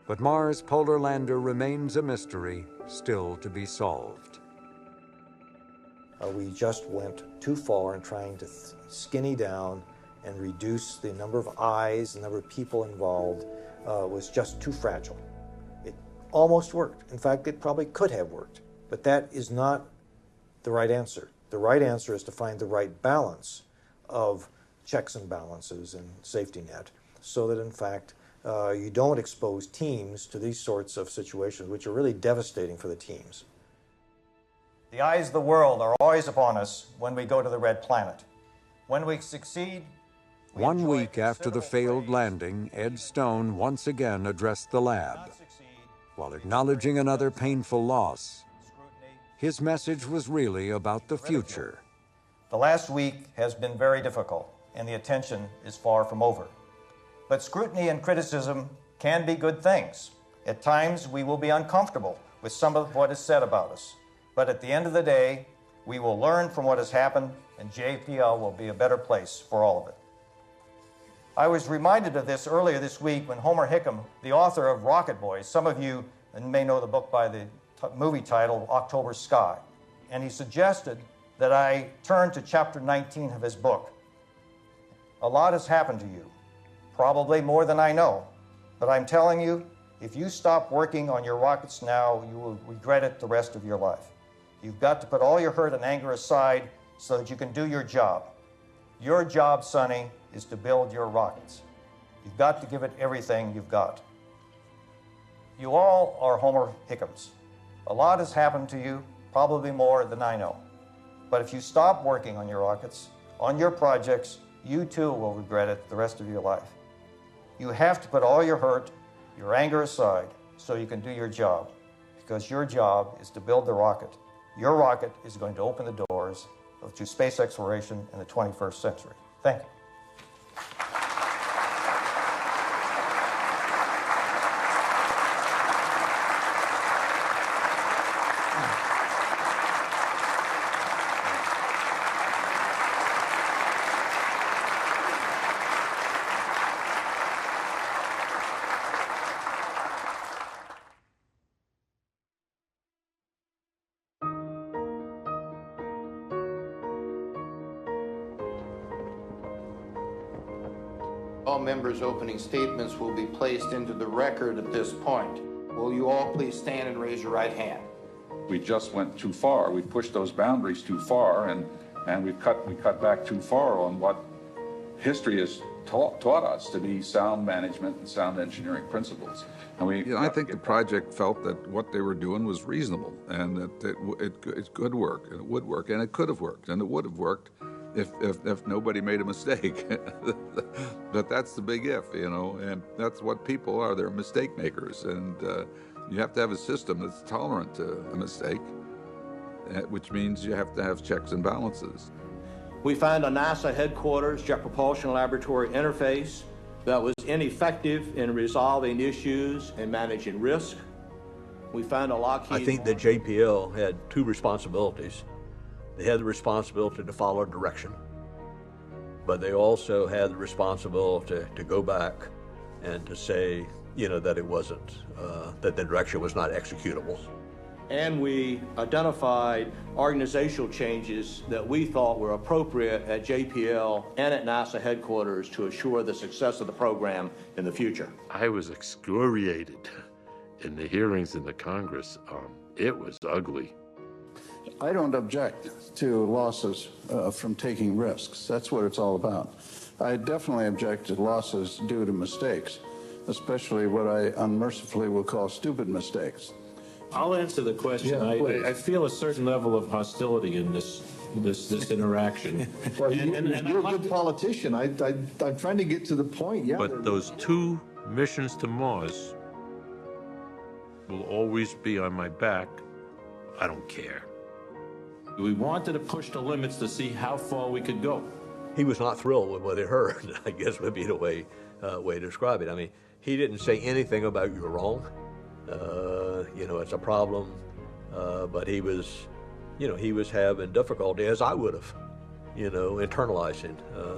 But Mars' polar lander remains a mystery still to be solved. We just went too far in trying to skinny down and reduce the number of eyes, the number of people involved, was just too fragile. It almost worked. In fact, it probably could have worked. But that is not the right answer. The right answer is to find the right balance of checks and balances and safety net so that, in fact, you don't expose teams to these sorts of situations, which are really devastating for the teams. The eyes of the world are always upon us when we go to the Red Planet. When we succeed, 1 week after the failed landing, Ed Stone once again addressed the lab. While acknowledging another painful loss, his message was really about the future. The last week has been very difficult, and the attention is far from over. But scrutiny and criticism can be good things. At times, we will be uncomfortable with some of what is said about us. But at the end of the day, we will learn from what has happened, and JPL will be a better place for all of it. I was reminded of this earlier this week when Homer Hickam, the author of Rocket Boys, some of you may know the book by the movie title October Sky, and he suggested that I turn to chapter 19 of his book. A lot has happened to you, probably more than I know, but I'm telling you, if you stop working on your rockets now, you will regret it the rest of your life. You've got to put all your hurt and anger aside so that you can do your job. Your job, Sonny, is to build your rockets. You've got to give it everything you've got. You all are Homer Hickams. A lot has happened to you, probably more than I know. But if you stop working on your rockets, on your projects, you too will regret it the rest of your life. You have to put all your hurt, your anger aside so you can do your job, because your job is to build the rocket. Your rocket is going to open the doors to space exploration in the 21st century. Thank you. All members' opening statements will be placed into the record at this point. Will you all please stand and raise your right hand? We just went too far. We pushed those boundaries too far, and we cut back too far on what history has taught us to be sound management and sound engineering principles. And I think the project felt that what they were doing was reasonable, and that it could work, and it would work, and it could have worked, and it would have worked if nobody made a mistake. But that's the big if, and that's what people are. They're mistake makers, and you have to have a system that's tolerant to a mistake, which means you have to have checks and balances. We found a NASA headquarters Jet Propulsion Laboratory interface that was ineffective in resolving issues and managing risk. We found a Lockheed... I think that JPL had two responsibilities. They had the responsibility to follow direction, but they also had the responsibility to go back and to say, that it wasn't, that the direction was not executable. And we identified organizational changes that we thought were appropriate at JPL and at NASA headquarters to assure the success of the program in the future. I was excoriated in the hearings in the Congress. It was ugly. I don't object to losses from taking risks. That's what it's all about. I definitely object to losses due to mistakes, especially what I unmercifully will call stupid mistakes. I'll answer the question. I feel a certain level of hostility in this interaction. Well, you're a good politician. I'm trying to get to the point. Yeah. But those 2 missions to Mars will always be on my back I don't care. We wanted to push the limits to see how far we could go. He was not thrilled with what he heard, I guess would be the way to describe it. I mean, he didn't say anything about you're wrong. It's a problem, but he was having difficulty, as I would have, internalizing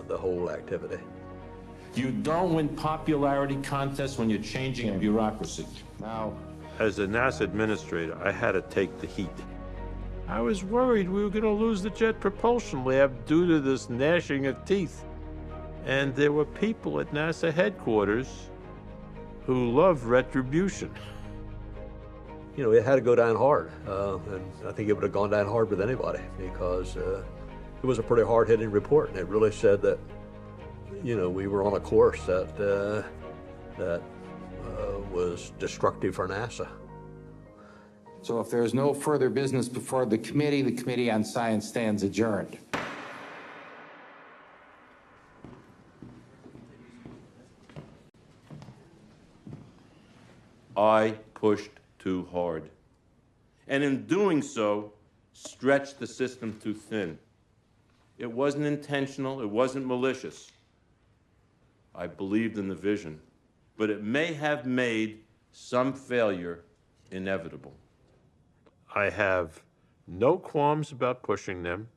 the whole activity. You don't win popularity contests when you're changing a bureaucracy. Now, as a NASA administrator, I had to take the heat. I was worried we were going to lose the Jet Propulsion Lab due to this gnashing of teeth. And there were people at NASA headquarters who loved retribution. It had to go down hard, and I think it would have gone down hard with anybody, because it was a pretty hard-hitting report, and it really said that, we were on a course that was destructive for NASA. So if there is no further business before the Committee on Science stands adjourned. I pushed too hard, and in doing so, stretched the system too thin. It wasn't intentional, it wasn't malicious. I believed in the vision, but it may have made some failure inevitable. I have no qualms about pushing them,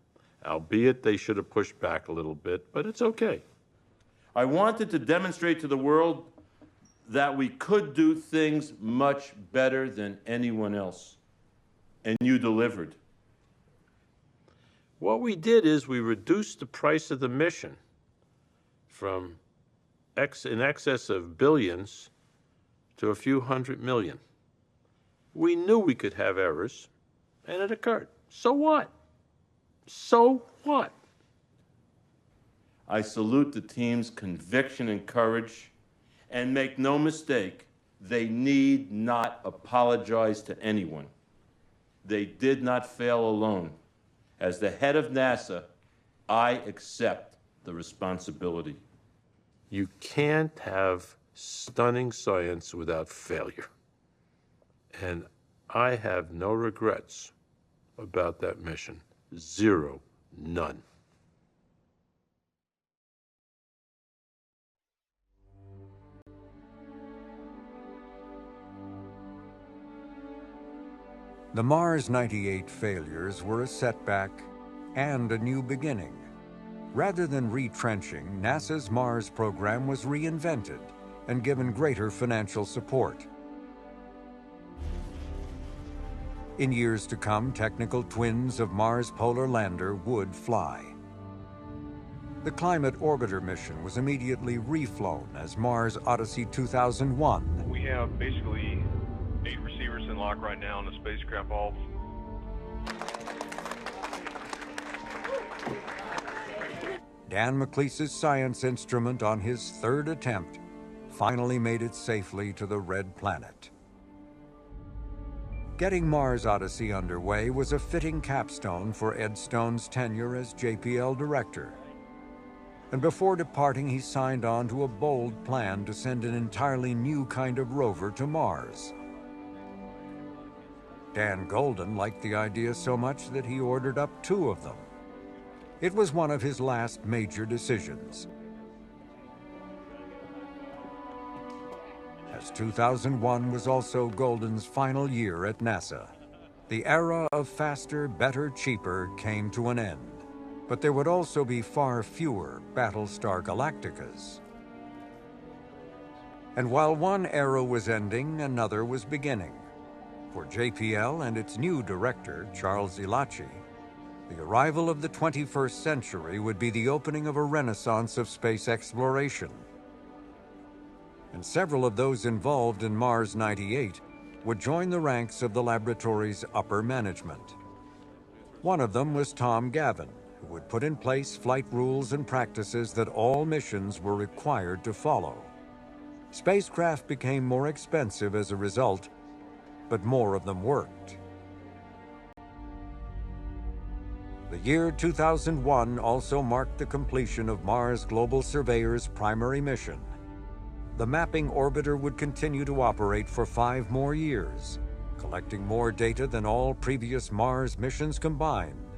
albeit they should have pushed back a little bit, but it's okay. I wanted to demonstrate to the world that we could do things much better than anyone else, and you delivered. What we did is we reduced the price of the mission from in excess of billions to a few $100 million. We knew we could have errors, and it occurred. So what? So what? I salute the team's conviction and courage, and make no mistake, they need not apologize to anyone. They did not fail alone. As the head of NASA, I accept the responsibility. You can't have stunning science without failure. And I have no regrets about that mission. Zero, none. The Mars 98 failures were a setback and a new beginning. Rather than retrenching, NASA's Mars program was reinvented and given greater financial support. In years to come, technical twins of Mars Polar Lander would fly. The Climate Orbiter mission was immediately reflown as Mars Odyssey 2001. We have basically 8 receivers in lock right now in the spacecraft vaults. Dan McLeese's science instrument on his 3rd attempt finally made it safely to the Red Planet. Getting Mars Odyssey underway was a fitting capstone for Ed Stone's tenure as JPL director. And before departing, he signed on to a bold plan to send an entirely new kind of rover to Mars. Dan Golden liked the idea so much that he ordered up 2 of them. It was one of his last major decisions. As 2001 was also Golden's final year at NASA, the era of faster, better, cheaper came to an end. But there would also be far fewer Battlestar Galacticas. And while one era was ending, another was beginning. For JPL and its new director, Charles Elachi, the arrival of the 21st century would be the opening of a renaissance of space exploration. And several of those involved in Mars 98 would join the ranks of the laboratory's upper management. One of them was Tom Gavin, who would put in place flight rules and practices that all missions were required to follow. Spacecraft became more expensive as a result, but more of them worked. The year 2001 also marked the completion of Mars Global Surveyor's primary mission. The mapping orbiter would continue to operate for 5 more years, collecting more data than all previous Mars missions combined.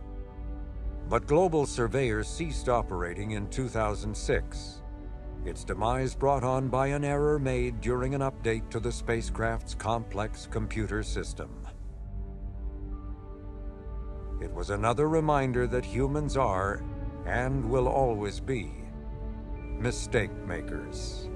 But Global Surveyor ceased operating in 2006, its demise brought on by an error made during an update to the spacecraft's complex computer system. It was another reminder that humans are, and will always be, mistake makers.